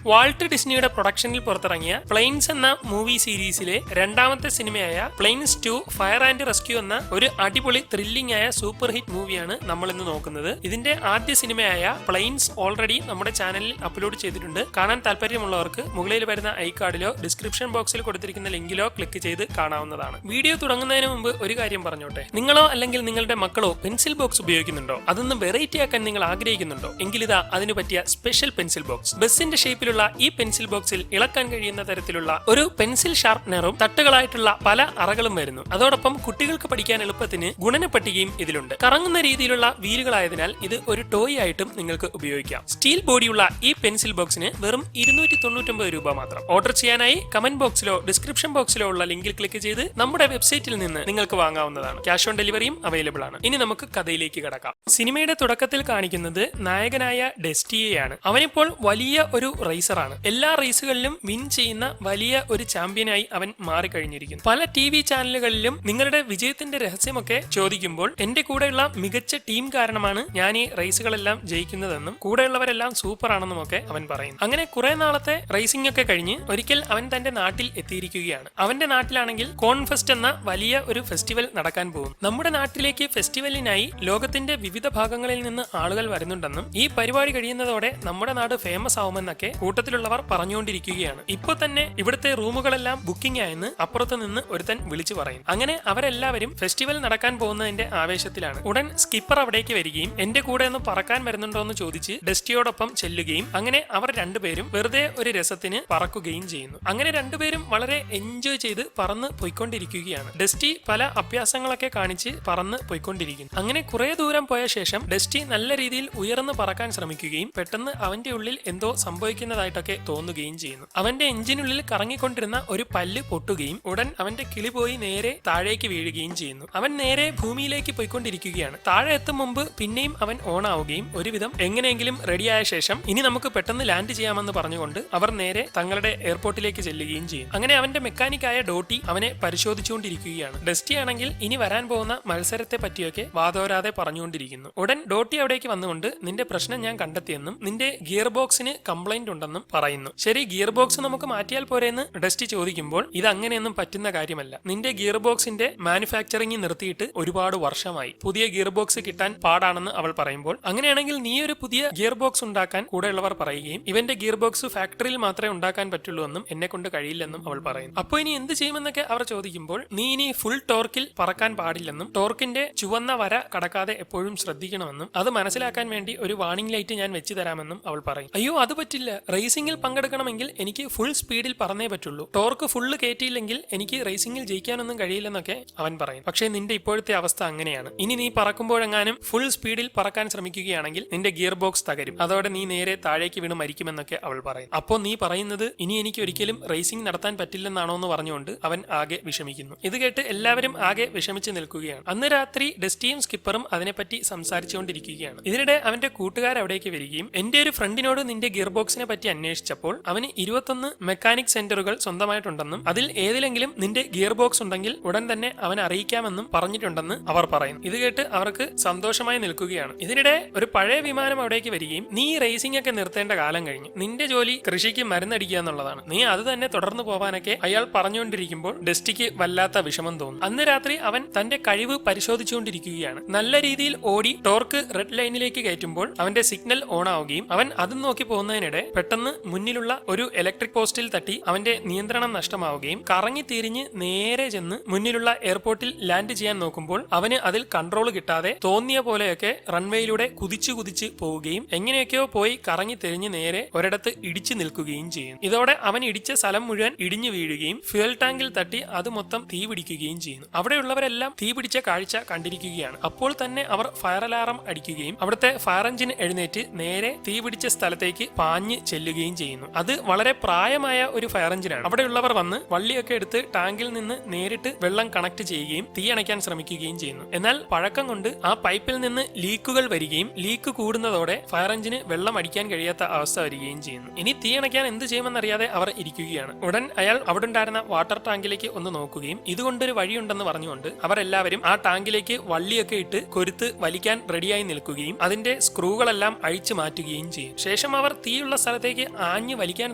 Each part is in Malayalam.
വാൾട്ട് ഡിസ്നിയുടെ പ്രൊഡക്ഷനിൽ പുറത്തിറങ്ങിയ പ്ലെയിൻസ് എന്ന മൂവി സീരീസിലെ രണ്ടാമത്തെ സിനിമയായ പ്ലെയിൻസ് 2 ഫയർ ആൻഡ് റെസ്ക്യൂ എന്ന ഒരു അടിപൊളി ത്രില്ലിംഗ് ആയ സൂപ്പർ ഹിറ്റ് മൂവിയാണ് നമ്മൾ ഇന്ന് നോക്കുന്നത്. ഇതിന്റെ ആദ്യ സിനിമയായ പ്ലെയിൻസ് ഓൾറെഡി നമ്മുടെ ചാനലിൽ അപ്ലോഡ് ചെയ്തിട്ടുണ്ട്. കാണാൻ താല്പര്യമുള്ളവർക്ക് മുകളിൽ വരുന്ന ഐ കാർഡിലോ ഡിസ്ക്രിപ്ഷൻ ബോക്സിൽ കൊടുത്തിരിക്കുന്ന ലിങ്കിലോ ക്ലിക്ക് ചെയ്ത് കാണാവുന്നതാണ്. വീഡിയോ തുടങ്ങുന്നതിന് മുമ്പ് ഒരു കാര്യം പറഞ്ഞോട്ടെ. നിങ്ങളോ അല്ലെങ്കിൽ നിങ്ങളുടെ മക്കളോ പെൻസിൽ ബോക്സ് ഉപയോഗിക്കുന്നുണ്ടോ? അതൊന്ന് വെറൈറ്റി ആക്കാൻ നിങ്ങൾ ആഗ്രഹിക്കുന്നുണ്ടോ? എങ്കിലിതാ അതിനു പറ്റിയ സ്പെഷ്യൽ പെൻസിൽ ബോക്സ്. ബസിന്റെ ഷേപ്പിലുള്ള ഈ പെൻസിൽ ബോക്സിൽ ഇളക്കാൻ കഴിയുന്ന തരത്തിലുള്ള ഒരു പെൻസിൽ ഷാർപ്നറും തട്ടുകളായിട്ടുള്ള പല അറകളും വരുന്നു. അതോടൊപ്പം കുട്ടികൾക്ക് പഠിക്കാൻ എളുപ്പത്തിന് ഗുണന പട്ടികയും ഇതിലുണ്ട്. കറങ്ങുന്ന രീതിയിലുള്ള വീലുകളായതിനാൽ ഇത് ഒരു ടോയ് ആയിട്ടും നിങ്ങൾക്ക് ഉപയോഗിക്കാം. സ്റ്റീൽ ബോഡിയുള്ള ഈ പെൻസിൽ ബോക്സിന് വെറും 299 രൂപ മാത്രം. ഓർഡർ ചെയ്യാനായി കമന്റ് ബോക്സിലോ ഡിസ്ക്രിപ്ഷൻ ബോക്സിലോ ഉള്ള ലിങ്കിൽ ക്ലിക്ക് ചെയ്ത് നമ്മുടെ വെബ്സൈറ്റിൽ നിന്ന് നിങ്ങൾക്ക് വാങ്ങാവുന്നതാണ്. ക്യാഷ് ഓൺ ഡെലിവറിയും അവൈലബിൾ ആണ്. ഇനി നമുക്ക് കഥയിലേക്ക് കടക്കാം. സിനിമയുടെ തുടക്കത്തിൽ കാണിക്കുന്നത് നായകനായ ഡെസ്റ്റിയെയാണ്. അവനിപ്പോൾ വലിയ ഒരു റേസറാണ്. എല്ലാ റേസുകളിലും വിൻ ചെയ്യുന്ന വലിയ ഒരു ചാമ്പ്യനായി അവൻ മാറിക്കഴിഞ്ഞിരിക്കുന്നു. പല TV ചാനലുകളിലും നിങ്ങളുടെ വിജയത്തിന്റെ രഹസ്യമൊക്കെ ചോദിക്കുമ്പോൾ എന്റെ കൂടെയുള്ള മികച്ച ടീം കാരണമാണ് ഞാൻ ഈ റേസുകളെല്ലാം ജയിക്കുന്നതെന്നും കൂടെയുള്ളവരെല്ലാം സൂപ്പർ ആണെന്നും ഒക്കെ അവൻ പറയുന്നു. അങ്ങനെ കുറെ നാളത്തെ റേസിംഗ് ഒക്കെ കഴിഞ്ഞ് ഒരിക്കൽ അവൻ തന്റെ നാട്ടിൽ എത്തിയിരിക്കുകയാണ്. അവന്റെ നാട്ടിലാണെങ്കിൽ കോൺഫെസ്റ്റ് എന്ന വലിയ ഒരു ഫെസ്റ്റിവൽ നടക്കാൻ പോകും. നമ്മുടെ നാട്ടിലേക്ക് ഫെസ്റ്റിവലിനായി ലോകത്തിന്റെ വിവിധ ഭാഗങ്ങളിൽ നിന്ന് ആളുകൾ വരുന്നുണ്ടെന്നും ഈ പരിപാടി കഴിയുന്നതോടെ നമ്മുടെ നാട് ഫേമസ് ആവുമെന്നൊക്കെ കൂട്ടത്തിലുള്ളവർ പറഞ്ഞുകൊണ്ടിരിക്കുകയാണ്. ഇപ്പൊ തന്നെ ഇവിടുത്തെ റൂമുകളെല്ലാം ബുക്കിംഗ് ആയെന്ന് അപ്പുറത്ത് നിന്ന് ഒരുത്തൻ വിളിച്ചു പറയും. അങ്ങനെ അവരെല്ലാവരും ഫെസ്റ്റിവൽ നടക്കാൻ പോകുന്നതിന്റെ ആവേശത്തിലാണ്. ഉടൻ സ്കിപ്പർ അവിടേക്ക് വരികയും എന്റെ കൂടെ ഒന്ന് പറക്കാൻ വരുന്നുണ്ടോ എന്ന് ചോദിച്ച് ഡെസ്റ്റിയോടൊപ്പം ചെല്ലുകയും അങ്ങനെ അവർ രണ്ടുപേരും വെറുതെ ഒരു രസത്തിന് പറക്കുകയും ചെയ്യുന്നു. അങ്ങനെ രണ്ടുപേരും വളരെ എൻജോയ് ചെയ്ത് പറന്ന് പോയിക്കൊണ്ടിരിക്കുകയാണ്. ഡെസ്റ്റി പല അഭ്യാസങ്ങളൊക്കെ കാണിച്ച് പറന്ന് പോയിക്കൊണ്ടിരിക്കുന്നു. അങ്ങനെ കുറെ ദൂരം പോയ ശേഷം ഡെസ്റ്റി നല്ല രീതിയിൽ ഉയർന്ന് പറക്കാൻ ശ്രമിക്കുകയും പെട്ടെന്ന് അവന്റെ ഉള്ളിൽ എന്തോ സംഭവിക്കുന്നതായിട്ടൊക്കെ തോന്നുകയും ചെയ്യുന്നു. അവന്റെ എഞ്ചിനുള്ളിൽ കറങ്ങിക്കൊണ്ടിരുന്ന ഒരു പല്ല് പൊട്ടുകയും ഉടൻ അവന്റെ കിളി പോയി നേരെ താഴേക്ക് വീഴുകയും ചെയ്യുന്നു. അവൻ നേരെ ഭൂമിയിലേക്ക് പോയിക്കൊണ്ടിരിക്കുകയാണ്. താഴെ എത്തും മുമ്പ് പിന്നെയും അവൻ ഓൺ ആവുകയും ഒരുവിധം എങ്ങനെയെങ്കിലും റെഡിയായ ശേഷം ഇനി നമുക്ക് പെട്ടെന്ന് ലാൻഡ് ചെയ്യാമെന്ന് പറഞ്ഞുകൊണ്ട് അവർ നേരെ തങ്ങളുടെ എയർപോർട്ടിലേക്ക് ചെല്ലുകയും ചെയ്യും. അങ്ങനെ അവന്റെ മെക്കാനിക്കായ ഡോട്ടി അവനെ പരിശോധിച്ചുകൊണ്ടിരിക്കുകയാണ്. ഡെസ്റ്റി ആണെങ്കിൽ ഇനി വരാൻ പോകുന്ന മത്സരത്തെ പറ്റിയൊക്കെ വാദോരാതെ പറഞ്ഞുകൊണ്ടിരിക്കുന്നു. ഉടൻ ഡോട്ടി അവിടേക്ക് വന്നുകൊണ്ട് നിന്റെ പ്രശ്നം ഞാൻ കണ്ടെത്തിയെന്നും നിന്റെ ഗിയർ ബോക്സിന് കംപ്ലൈന്റ് ഉണ്ടെന്നും പറയുന്നു. ശരി, ഗിയർ ബോക്സ് നമുക്ക് മാറ്റിയാൽ പോരെന്ന് ഡെസ്റ്റി ചോദിക്കുമ്പോൾ ഇത് അങ്ങനെയൊന്നും പറ്റുന്ന കാര്യമല്ല. നിന്റെ ഗിയർ ബോക്സിന്റെ മാനുഫാക്ചറിംഗ് നിർത്തിയിട്ട് ഒരുപാട് വർഷമായി. പുതിയ ഗിയർ ബോക്സ് കിട്ടാൻ പാടാണെന്ന് അവൾ പറയുമ്പോൾ അങ്ങനെയാണെങ്കിൽ നീ ഒരു പുതിയ ഗിയർ ബോക്സ് ഉണ്ടാക്കാൻ കൂടെയുള്ളവർ പറയുകയും ഇവന്റെ ഗിയർ ബോക്സ് ഫാക്ടറിയിൽ മാത്രമേ ഉണ്ടാക്കാൻ പറ്റുള്ളൂ എന്നും എന്നെ കൊണ്ട് കഴിയില്ലെന്നും അവൾ പറയുന്നു. അപ്പോൾ ഇനി എന്ത് ചെയ്യുമെന്നൊക്കെ അവർ ചോദിക്കുമ്പോൾ നീ ഇനി ഫുൾ ടോർക്കിൽ പറക്കാൻ പാടില്ലെന്നും ടോർക്കിന്റെ ചുവന്ന വര കടക്കാതെ എപ്പോഴും ശ്രദ്ധിക്കണമെന്നും അത് മനസ്സിലാക്കാൻ വേണ്ടി ഒരു വാർണിംഗ് ലൈറ്റ് ഞാൻ വെച്ചു തരാമെന്നും അവൾ പറയും. അയ്യോ, അത് പറ്റില്ല. റേസിംഗിൽ പങ്കെടുക്കണമെങ്കിൽ എനിക്ക് ഫുൾ സ്പീഡിൽ പറന്നേ പറ്റുള്ളൂ. ടോർക്ക് ഫുള്ള് കയറ്റിയില്ലെങ്കിൽ എനിക്ക് റേസിംഗിൽ ജയിക്കാനൊന്നും കഴിയില്ലെന്നൊക്കെ അവൻ പറയും. പക്ഷേ നിന്റെ ഇപ്പോഴത്തെ അവസ്ഥ അങ്ങനെയാണ്. ഇനി നീ പറക്കുമ്പോഴെങ്ങാനും ഫുൾ സ്പീഡിൽ പറക്കാൻ ശ്രമിക്കുകയാണെങ്കിൽ നിന്റെ ഗിയർ ബോക്സ് തകരും. അതോടെ നീ നേരെ താഴേക്ക് വീണ് മരിക്കുമെന്നൊക്കെ അവൾ പറയും. അപ്പോൾ നീ പറയുന്നത് ഇനി എനിക്ക് ഒരിക്കലും റേസിംഗ് നടത്താൻ പറ്റില്ലെന്നാണോ എന്ന് പറഞ്ഞുകൊണ്ട് അവൻ ആകെ വിഷമിക്കുന്നു. ഇത് കേട്ട് എല്ലാവരും ആകെ വിഷമിച്ച് നിൽക്കുകയാണ്. അന്ന് രാത്രി ഡെസ്റ്റിയും സ്കിപ്പറും അതിനെപ്പറ്റി സംസാരിച്ചുകൊണ്ടിരിക്കുകയാണ്. ഇതിനിടെ അവന്റെ കൂട്ടുകാർ അവിടേക്ക് വരികയും എന്റെ ഒരു ഫ്രണ്ടിനോട് നിന്റെ ഗിയർ ബോക്സിനെ പറ്റി അന്വേഷിച്ചപ്പോൾ അവന് 21 മെക്കാനിക് സെന്ററുകൾ സ്വന്തമായിട്ടുണ്ടെന്നും അതിൽ ഏതിലെങ്കിലും നിന്റെ ഗിയർ ബോക്സ് ഉണ്ടെങ്കിൽ ഉടൻ തന്നെ അവൻ അറിയിക്കാമെന്നും പറഞ്ഞിട്ടുണ്ടെന്ന് അവർ പറയുന്നു. ഇത് കേട്ട് അവർക്ക് സന്തോഷമായി നിൽക്കുകയാണ്. ഇതിനിടെ ഒരു പഴയ വിമാനം അവിടേക്ക് വരികയും നീ റേസിംഗ് ഒക്കെ നിർത്തേണ്ട കാലം കഴിഞ്ഞു. നിന്റെ ജോലി കൃഷിക്ക് മരുന്നടിക്കുക എന്നുള്ളതാണ്. നീ അത് തന്നെ തുടർന്ന് പോവാനൊക്കെ അയാൾ പറഞ്ഞുകൊണ്ടിരിക്കുമ്പോൾ ഡെസ്റ്റിക്ക് വല്ലാത്ത വിഷമം തോന്നും. അന്ന് രാത്രി അവൻ തന്റെ കഴിവ് പരിശോധിച്ചുകൊണ്ടിരിക്കുകയാണ്. നല്ല രീതിയിൽ ഓടി ടോർക്ക് റെഡ് ലൈനിലേക്ക് കയറ്റുമ്പോൾ അവന്റെ സിഗ്നൽ ഓൺ ആവുകയും അവൻ അതും നോക്കി പോകുന്നതിനിടെ പെട്ടെന്ന് മുന്നിലുള്ള ഒരു ഇലക്ട്രിക് പോസ്റ്റിൽ തട്ടി അവന്റെ നിയന്ത്രണം നഷ്ടമാവുകയും കറങ്ങി തിരിഞ്ഞ് നേരെ ചെന്ന് മുന്നിലുള്ള എയർപോർട്ടിൽ ലാൻഡ് ചെയ്യാൻ നോക്കുമ്പോൾ അവന് അതിൽ കൺട്രോൾ കിട്ടാതെ തോന്നിയ പോലെയൊക്കെ റൺവേയിലൂടെ കുതിച്ചു പോവുകയും എങ്ങനെയൊക്കെയോ പോയി കറങ്ങി തിരിഞ്ഞ് നേരെ ഒരിടത്ത് ഇടിച്ചു നിൽക്കുകയും ചെയ്യും. ഇതോടെ അവൻ ഇടിച്ച സ്ഥലം മുഴുവൻ ഇടിഞ്ഞു വീഴുകയും ഫ്യൂൽ ടാങ്കിൽ തട്ടി അത് മൊത്തം തീ പിടിക്കുകയും ചെയ്യുന്നു. അവിടെയുള്ളവരെല്ലാം തീ പിടിച്ച കാഴ്ച കണ്ടിരിക്കുകയാണ്. അപ്പോൾ തന്നെ അവർ ഫയർ അലാറം അടിക്കുകയും അവിടുത്തെ ഫയർ എഞ്ചിൻ എഴുന്നേറ്റ് നേരെ തീ പിടിച്ച സ്ഥലത്തേക്ക് പാഞ്ഞ് ചെല്ലുകയും ചെയ്യുന്നു. അത് വളരെ പ്രായമായ ഒരു ഫയർ എഞ്ചിനാണ്. അവിടെയുള്ളവർ വന്ന് വള്ളിയൊക്കെ എടുത്ത് ടാങ്കിൽ നിന്ന് നേരിട്ട് വെള്ളം കണക്ട് ചെയ്യുകയും തീ അണയ്ക്കാൻ ശ്രമിക്കുകയും ചെയ്യുന്നു. എന്നാൽ പഴക്കം കൊണ്ട് ആ പൈപ്പിൽ നിന്ന് ലീക്കുകൾ വരികയും ലീക്ക് കൂടുന്നതോടെ ഫയർ എഞ്ചിന് വെള്ളം അടിക്കാൻ കഴിയാത്ത അവസ്ഥ വരികയും ചെയ്യുന്നു. ഇനി തീ അണയ്ക്കാൻ എന്ത് ചെയ്യുമെന്നറിയാതെ അവർ ഇരിക്കുകയാണ്. ഉടൻ അയാൾ അവിടെ ഉണ്ടായിരുന്ന വാട്ടർ ടാങ്കിലേക്ക് ഒന്ന് നോക്കുകയും ഇതുകൊണ്ടൊരു വഴിയുണ്ടെന്ന് പറഞ്ഞുകൊണ്ട് അവരെല്ലാവരും ആ ടാങ്കിലേക്ക് വള്ളിയൊക്കെ ഇട്ട് കൊരുത്ത് വലിക്കാൻ റെഡിയായി നിൽക്കുകയും അതിന്റെ സ്ക്രൂകളെല്ലാം അഴിച്ചു മാറ്റുകയും ചെയ്യും. ശേഷം അവർ തീയുള്ള സ്ഥലത്തേക്ക് താഴത്തേക്ക് ആഞ്ഞു വലിക്കാൻ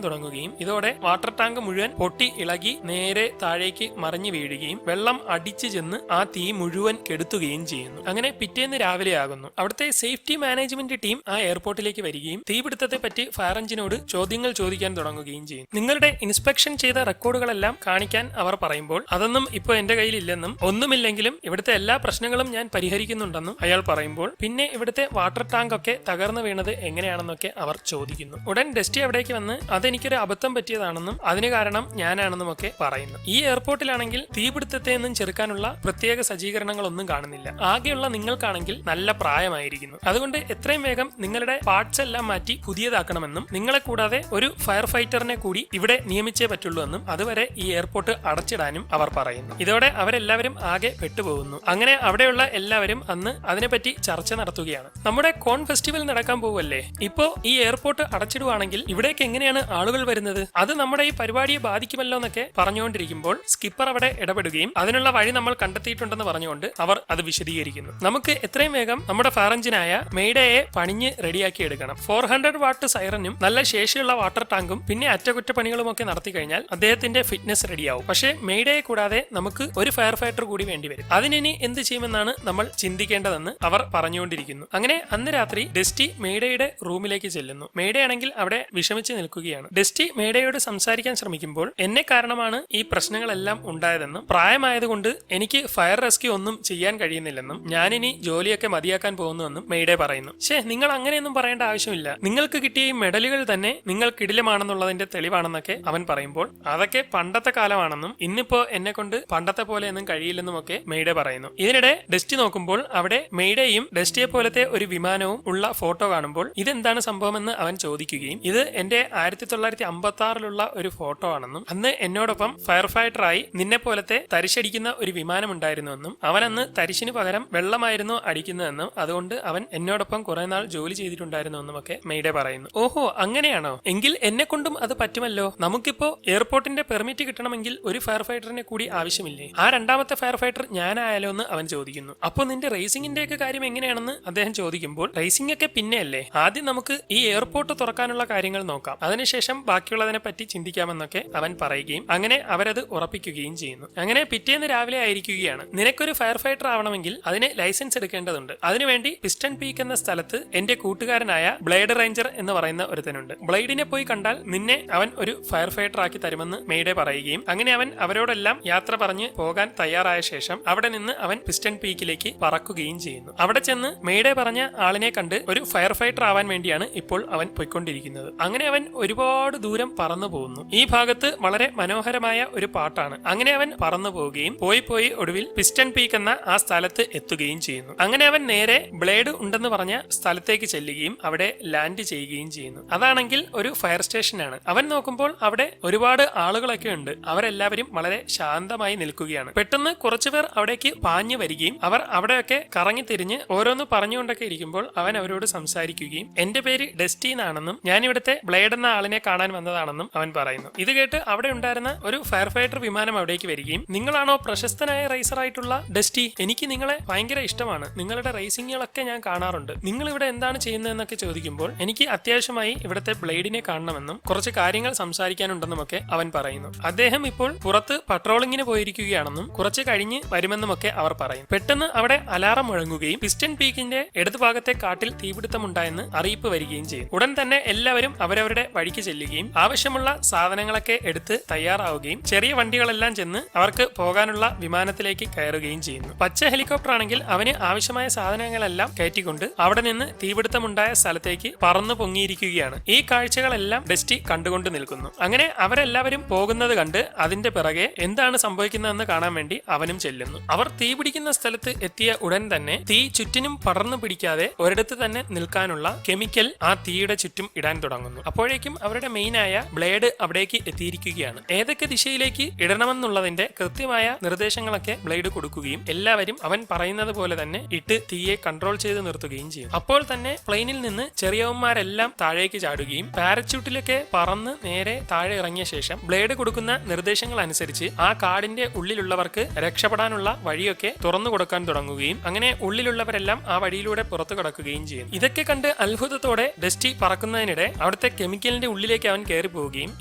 തുടങ്ങുകയും ഇതോടെ വാട്ടർ ടാങ്ക് മുഴുവൻ പൊട്ടി ഇളകി നേരെ താഴേക്ക് മറിഞ്ഞു വീഴുകയും വെള്ളം അടിച്ചു ചെന്ന് ആ തീ മുഴുവൻ കെടുത്തുകയും ചെയ്യുന്നു. അങ്ങനെ പിറ്റേന്ന് രാവിലെ ആകുന്നു. അവിടുത്തെ സേഫ്റ്റി മാനേജ്മെന്റ് ടീം ആ എയർപോർട്ടിലേക്ക് വരികയും തീപിടുത്തത്തെ പറ്റി ഫയർ എഞ്ചിനോട് ചോദ്യങ്ങൾ ചോദിക്കാൻ തുടങ്ങുകയും ചെയ്യും. നിങ്ങളുടെ ഇൻസ്പെക്ഷൻ ചെയ്ത റെക്കോർഡുകളെല്ലാം കാണിക്കാൻ അവർ പറയുമ്പോൾ അതൊന്നും ഇപ്പൊ എന്റെ കയ്യിൽ ഇല്ലെന്നും ഒന്നുമില്ലെങ്കിലും ഇവിടുത്തെ എല്ലാ പ്രശ്നങ്ങളും ഞാൻ പരിഹരിക്കുന്നുണ്ടെന്നും അയാൾ പറയുമ്പോൾ പിന്നെ ഇവിടുത്തെ വാട്ടർ ടാങ്ക് ഒക്കെ തകർന്നു വീണത് എങ്ങനെയാണെന്നൊക്കെ അവർ ചോദിക്കുന്നു. ഉടൻ ഡസ്റ്റി അവിടേക്ക് വന്ന് അതെനിക്കൊരു അബദ്ധം പറ്റിയതാണെന്നും അതിന് കാരണം ഞാനാണെന്നും ഒക്കെ പറയുന്നു. ഈ എയർപോർട്ടിലാണെങ്കിൽ തീപിടുത്തത്തെ നിന്നും ചെറുക്കാനുള്ള പ്രത്യേക സജ്ജീകരണങ്ങളൊന്നും കാണുന്നില്ല. ആകെയുള്ള നിങ്ങൾക്കാണെങ്കിൽ നല്ല പ്രായമായിരിക്കുന്നു. അതുകൊണ്ട് എത്രയും വേഗം നിങ്ങളുടെ പാർട്സ് എല്ലാം മാറ്റി പുതിയതാക്കണമെന്നും നിങ്ങളെ കൂടാതെ ഒരു ഫയർ ഫൈറ്ററിനെ കൂടി ഇവിടെ നിയമിച്ചേ പറ്റുള്ളൂ എന്നും അതുവരെ ഈ എയർപോർട്ട് അടച്ചിടാനും അവർ പറയുന്നു. ഇതോടെ അവരെല്ലാവരും ആകെ പെട്ടുപോകുന്നു. അങ്ങനെ അവിടെയുള്ള എല്ലാവരും അന്ന് അതിനെപ്പറ്റി ചർച്ച നടത്തുകയാണ്. നമ്മുടെ കോൺ ഫെസ്റ്റിവൽ നടക്കാൻ പോവല്ലേ, ഇപ്പോ ഈ എയർപോർട്ട് അടച്ചിടുവാണെങ്കിൽ ഇവിടേക്ക് എങ്ങനെയാണ് ആളുകൾ വരുന്നത്, അത് നമ്മുടെ ഈ പരിപാടിയെ ബാധിക്കുമല്ലോ എന്നൊക്കെ പറഞ്ഞുകൊണ്ടിരിക്കുമ്പോൾ സ്കിപ്പർ അവിടെ ഇടപെടുകയും അതിനുള്ള വഴി നമ്മൾ കണ്ടെത്തിയിട്ടുണ്ടെന്ന് പറഞ്ഞുകൊണ്ട് അവർ അത് വിശദീകരിക്കുന്നു. നമുക്ക് എത്രയും വേഗം നമ്മുടെ ഫയർ എഞ്ചിനായ മെയ്ഡേയെ പണിഞ്ഞ് റെഡിയാക്കി എടുക്കണം. 400 വാട്ട് സൈറനും നല്ല ശേഷിയുള്ള വാട്ടർ ടാങ്കും പിന്നെ അറ്റകുറ്റപ്പണികളും ഒക്കെ നടത്തി കഴിഞ്ഞാൽ അദ്ദേഹത്തിന്റെ ഫിറ്റ്നസ് റെഡിയാവും. പക്ഷേ മെയ്ഡേയെ കൂടാതെ നമുക്ക് ഒരു ഫയർ ഫൈറ്റർ കൂടി വേണ്ടിവരും. അതിനി എന്ത് ചെയ്യുമെന്നാണ് നമ്മൾ ചിന്തിക്കേണ്ടതെന്ന് അവർ പറഞ്ഞുകൊണ്ടിരിക്കുന്നു. അങ്ങനെ അന്ന് രാത്രി ഡസ്റ്റി മെയ്ഡേയുടെ റൂമിലേക്ക് ചെല്ലുന്നു. മെയ്ഡേ ആണെങ്കിൽ അവിടെ വിഷമിച്ച് നിൽക്കുകയാണ്. ഡസ്റ്റി മെയ്ഡേയോട് സംസാരിക്കാൻ ശ്രമിക്കുമ്പോൾ എന്നെ കാരണമാണ് ഈ പ്രശ്നങ്ങളെല്ലാം ഉണ്ടായതെന്നും പ്രായമായതുകൊണ്ട് എനിക്ക് ഫയർ റെസ്ക്യൂ ഒന്നും ചെയ്യാൻ കഴിയുന്നില്ലെന്നും ഞാനിനി ജോലിയൊക്കെ മതിയാക്കാൻ പോകുന്നുവെന്നും മെയ്ഡേ പറയുന്നു. നിങ്ങൾ അങ്ങനെയൊന്നും പറയേണ്ട ആവശ്യമില്ല, നിങ്ങൾക്ക് കിട്ടിയ ഈ മെഡലുകൾ തന്നെ നിങ്ങൾ കിടിലമാണെന്നുള്ളതിന്റെ തെളിവാണെന്നൊക്കെ അവൻ പറയുമ്പോൾ അതൊക്കെ പണ്ടത്തെ കാലമാണെന്നും ഇന്നിപ്പോ എന്നെ കൊണ്ട് പണ്ടത്തെ പോലെ ഒന്നും കഴിയില്ലെന്നും ഒക്കെ മെയ്ഡേ പറയുന്നു. ഇതിനിടെ ഡസ്റ്റി നോക്കുമ്പോൾ അവിടെ മെയ്ഡേയും ഡസ്റ്റിയെ പോലത്തെ ഒരു വിമാനവും ഉള്ള ഫോട്ടോ കാണുമ്പോൾ ഇതെന്താണ് സംഭവമെന്ന് അവൻ ചോദിക്കുകയും ഇത് എന്റെ 1956 ഒരു ഫോട്ടോ ആണെന്നും അന്ന് എന്നോടൊപ്പം ഫയർ ഫൈറ്ററായി നിന്നെ പോലത്തെ തരിശടിക്കുന്ന ഒരു വിമാനം ഉണ്ടായിരുന്നുവെന്നും അവൻ അന്ന് തരിശിന് പകരം വെള്ളമായിരുന്നു അടിക്കുന്നതെന്നും അതുകൊണ്ട് അവൻ എന്നോടൊപ്പം കുറെ നാൾ ജോലി ചെയ്തിട്ടുണ്ടായിരുന്നുവെന്നും ഒക്കെ മെയ്ഡേ പറയുന്നു. ഓഹോ, അങ്ങനെയാണോ, എങ്കിൽ എന്നെ കൊണ്ടും അത് പറ്റുമല്ലോ. നമുക്കിപ്പോ എയർപോർട്ടിന്റെ പെർമിറ്റ് കിട്ടണമെങ്കിൽ ഒരു ഫയർ ഫൈറ്ററിനെ കൂടി ആവശ്യമില്ലേ, ആ രണ്ടാമത്തെ ഫയർ ഫൈറ്റർ ഞാനായാലോ എന്ന് അവൻ ചോദിക്കുന്നു. അപ്പൊ നിന്റെ റേസിംഗിന്റെ ഒക്കെ കാര്യം എങ്ങനെയാണെന്ന് അദ്ദേഹം ചോദിക്കുമ്പോൾ റേസിംഗ് ഒക്കെ പിന്നെയല്ലേ, ആദ്യം നമുക്ക് ഈ എയർപോർട്ട് തുറക്കാനുള്ള കാര്യങ്ങൾ നോക്കാം, അതിനുശേഷം ബാക്കിയുള്ളതിനെ പറ്റി ചിന്തിക്കാമെന്നൊക്കെ അവൻ പറയുകയും അങ്ങനെ അവരത് ഉറപ്പിക്കുകയും ചെയ്യുന്നു. അങ്ങനെ പിറ്റേന്ന് രാവിലെ ആയിരിക്കുകയാണ്. നിനക്കൊരു ഫയർ ഫൈറ്റർ ആവണമെങ്കിൽ അതിന് ലൈസൻസ് എടുക്കേണ്ടതുണ്ട്. അതിനുവേണ്ടി പിസ്റ്റൺ പീക്ക് എന്ന സ്ഥലത്ത് എന്റെ കൂട്ടുകാരനായ ബ്ലേഡ് റേഞ്ചർ എന്ന് പറയുന്ന ഒരുത്തനുണ്ട്. ബ്ലേഡിനെ പോയി കണ്ടാൽ നിന്നെ അവൻ ഒരു ഫയർ ഫൈറ്റർ ആക്കി തരുമെന്ന് മെയ്ഡേ പറയുകയും അങ്ങനെ അവൻ അവരോടെല്ലാം യാത്ര പറഞ്ഞ് പോകാൻ തയ്യാറായ ശേഷം അവിടെ നിന്ന് അവൻ പിസ്റ്റൺ പീക്കിലേക്ക് പറക്കുകയും ചെയ്യുന്നു. അവിടെ ചെന്ന് മെയ്ഡേ പറഞ്ഞ ആളിനെ കണ്ട് ഒരു ഫയർ ഫൈറ്റർ ആവാൻ വേണ്ടിയാണ് ഇപ്പോൾ അവൻ പോയിക്കൊണ്ടിരിക്കുന്നത്. അങ്ങനെ അവൻ ഒരുപാട് ദൂരം പറന്നു പോകുന്നു. ഈ ഭാഗത്ത് വളരെ മനോഹരമായ ഒരു പാട്ടാണ്. അങ്ങനെ അവൻ പറന്നു പോവുകയും പോയി ഒടുവിൽ പിസ്റ്റൺ പീക്ക് എന്ന ആ സ്ഥലത്ത് എത്തുകയും ചെയ്യുന്നു. അങ്ങനെ അവൻ നേരെ ബ്ലേഡ് ഉണ്ടെന്ന് പറഞ്ഞ സ്ഥലത്തേക്ക് ചെല്ലുകയും അവിടെ ലാൻഡ് ചെയ്യുകയും ചെയ്യുന്നു. അതാണെങ്കിൽ ഒരു ഫയർ സ്റ്റേഷനാണ്. അവൻ നോക്കുമ്പോൾ അവിടെ ഒരുപാട് ആളുകളൊക്കെ ഉണ്ട്. അവരെല്ലാവരും വളരെ ശാന്തമായി നിൽക്കുകയാണ്. പെട്ടെന്ന് കുറച്ചുപേർ അവിടേക്ക് പാഞ്ഞു വരികയും അവർ അവിടെയൊക്കെ കറങ്ങി തിരിഞ്ഞ് ഓരോന്ന് പറഞ്ഞുകൊണ്ടൊക്കെ ഇരിക്കുമ്പോൾ അവൻ അവരോട് സംസാരിക്കുകയും എന്റെ പേര് ഡസ്റ്റി എന്നാണെന്നും ഞാൻ ഇവിടുത്തെ ബ്ലേഡ് എന്ന ആളിനെ കാണാൻ വന്നതാണെന്നും അവൻ പറയുന്നു. ഇത് കേട്ട് അവിടെ ഉണ്ടായിരുന്ന ഒരു ഫയർ ഫൈറ്റർ വിമാനം അവിടേക്ക് വരികയും നിങ്ങളാണോ പ്രശസ്തനായ റേസർ ആയിട്ടുള്ള ഡസ്റ്റി, എനിക്ക് നിങ്ങളെ ഭയങ്കര ഇഷ്ടമാണ്, നിങ്ങളുടെ റേസിംഗുകളൊക്കെ ഞാൻ കാണാറുണ്ട്, നിങ്ങൾ ഇവിടെ എന്താണ് ചെയ്യുന്നതെന്നൊക്കെ ചോദിക്കുമ്പോൾ എനിക്ക് അത്യാവശ്യമായി ഇവിടുത്തെ ബ്ലേഡിനെ കാണണമെന്നും കുറച്ച് കാര്യങ്ങൾ സംസാരിക്കാനുണ്ടെന്നുമൊക്കെ അവൻ പറയുന്നു. അദ്ദേഹം ഇപ്പോൾ പുറത്ത് പട്രോളിങ്ങിന് പോയിരിക്കുകയാണെന്നും കുറച്ച് കഴിഞ്ഞ് വരുമെന്നുമൊക്കെ അവർ പറയും. പെട്ടെന്ന് അവിടെ അലാറം മുഴങ്ങുകയും പിസ്റ്റൺ പീക്കിന്റെ ഇടതുഭാഗത്തെ കാട്ടിൽ തീപിടുത്തമുണ്ടായെന്ന് അറിയിപ്പ് വരികയും ചെയ്യും. ഉടൻ തന്നെ എല്ലാവരും അവരവരുടെ വഴിക്ക് ചെല്ലുകയും ആവശ്യമുള്ള സാധനങ്ങളൊക്കെ എടുത്ത് തയ്യാറാവുകയും ചെറിയ വണ്ടികളെല്ലാം ചെന്ന് അവർക്ക് പോകാനുള്ള വിമാനത്തിലേക്ക് കയറുകയും ചെയ്യുന്നു. പച്ച ഹെലികോപ്റ്റർ ആണെങ്കിൽ അവന് ആവശ്യമായ സാധനങ്ങളെല്ലാം കയറ്റിക്കൊണ്ട് അവിടെ നിന്ന് തീപിടുത്തമുണ്ടായ സ്ഥലത്തേക്ക് പറന്നു പൊങ്ങിയിരിക്കുകയാണ്. ഈ കാഴ്ചകളെല്ലാം ഡസ്റ്റി കണ്ടുകൊണ്ട് നിൽക്കുന്നു. അങ്ങനെ അവരെല്ലാവരും പോകുന്നത് കണ്ട് അതിന്റെ പിറകെ എന്താണ് സംഭവിക്കുന്നതെന്ന് കാണാൻ വേണ്ടി അവനും ചെല്ലുന്നു. അവർ തീ പിടിക്കുന്ന സ്ഥലത്ത് എത്തിയ ഉടൻ തന്നെ തീ ചുറ്റിനും പടർന്നു പിടിക്കാതെ ഒരിടത്ത് തന്നെ നിൽക്കാനുള്ള കെമിക്കൽ ആ തീയുടെ ചുറ്റും ഇടാൻ തുടങ്ങുന്നു. അപ്പോഴേക്കും അവരുടെ മെയിനായ ബ്ലേഡ് അവിടേക്ക് എത്തിയിരിക്കുകയാണ്. ഏതൊക്കെ ദിശയിലേക്ക് ഇടണമെന്നുള്ളതിന്റെ കൃത്യമായ നിർദ്ദേശങ്ങളൊക്കെ ബ്ലേഡ് കൊടുക്കുകയും എല്ലാവരും അവൻ പറയുന്നത് പോലെ തന്നെ ഇട്ട് തീയെ കൺട്രോൾ ചെയ്ത് നിർത്തുകയും ചെയ്യും. അപ്പോൾ തന്നെ പ്ലെയിനിൽ നിന്ന് ചെറിയവന്മാരെല്ലാം താഴേക്ക് ചാടുകയും പാരച്യൂട്ടിലൊക്കെ പറന്ന് നേരെ താഴെ ഇറങ്ങിയ ശേഷം ബ്ലേഡ് കൊടുക്കുന്ന നിർദ്ദേശങ്ങൾ അനുസരിച്ച് ആ കാടിന്റെ ഉള്ളിലുള്ളവർക്ക് രക്ഷപ്പെടാനുള്ള വഴിയൊക്കെ തുറന്നു കൊടുക്കാൻ തുടങ്ങുകയും അങ്ങനെ ഉള്ളിലുള്ളവരെല്ലാം ആ വഴിയിലൂടെ പുറത്തു കടക്കുകയും ചെയ്യും. ഇതൊക്കെ കണ്ട് അത്ഭുതത്തോടെ ഡസ്റ്റി പറക്കുന്നതിനിടെ അവിടുത്തെ കെമിക്കലിന്റെ ഉള്ളിലേക്ക് അവൻ കയറി പോവുകയും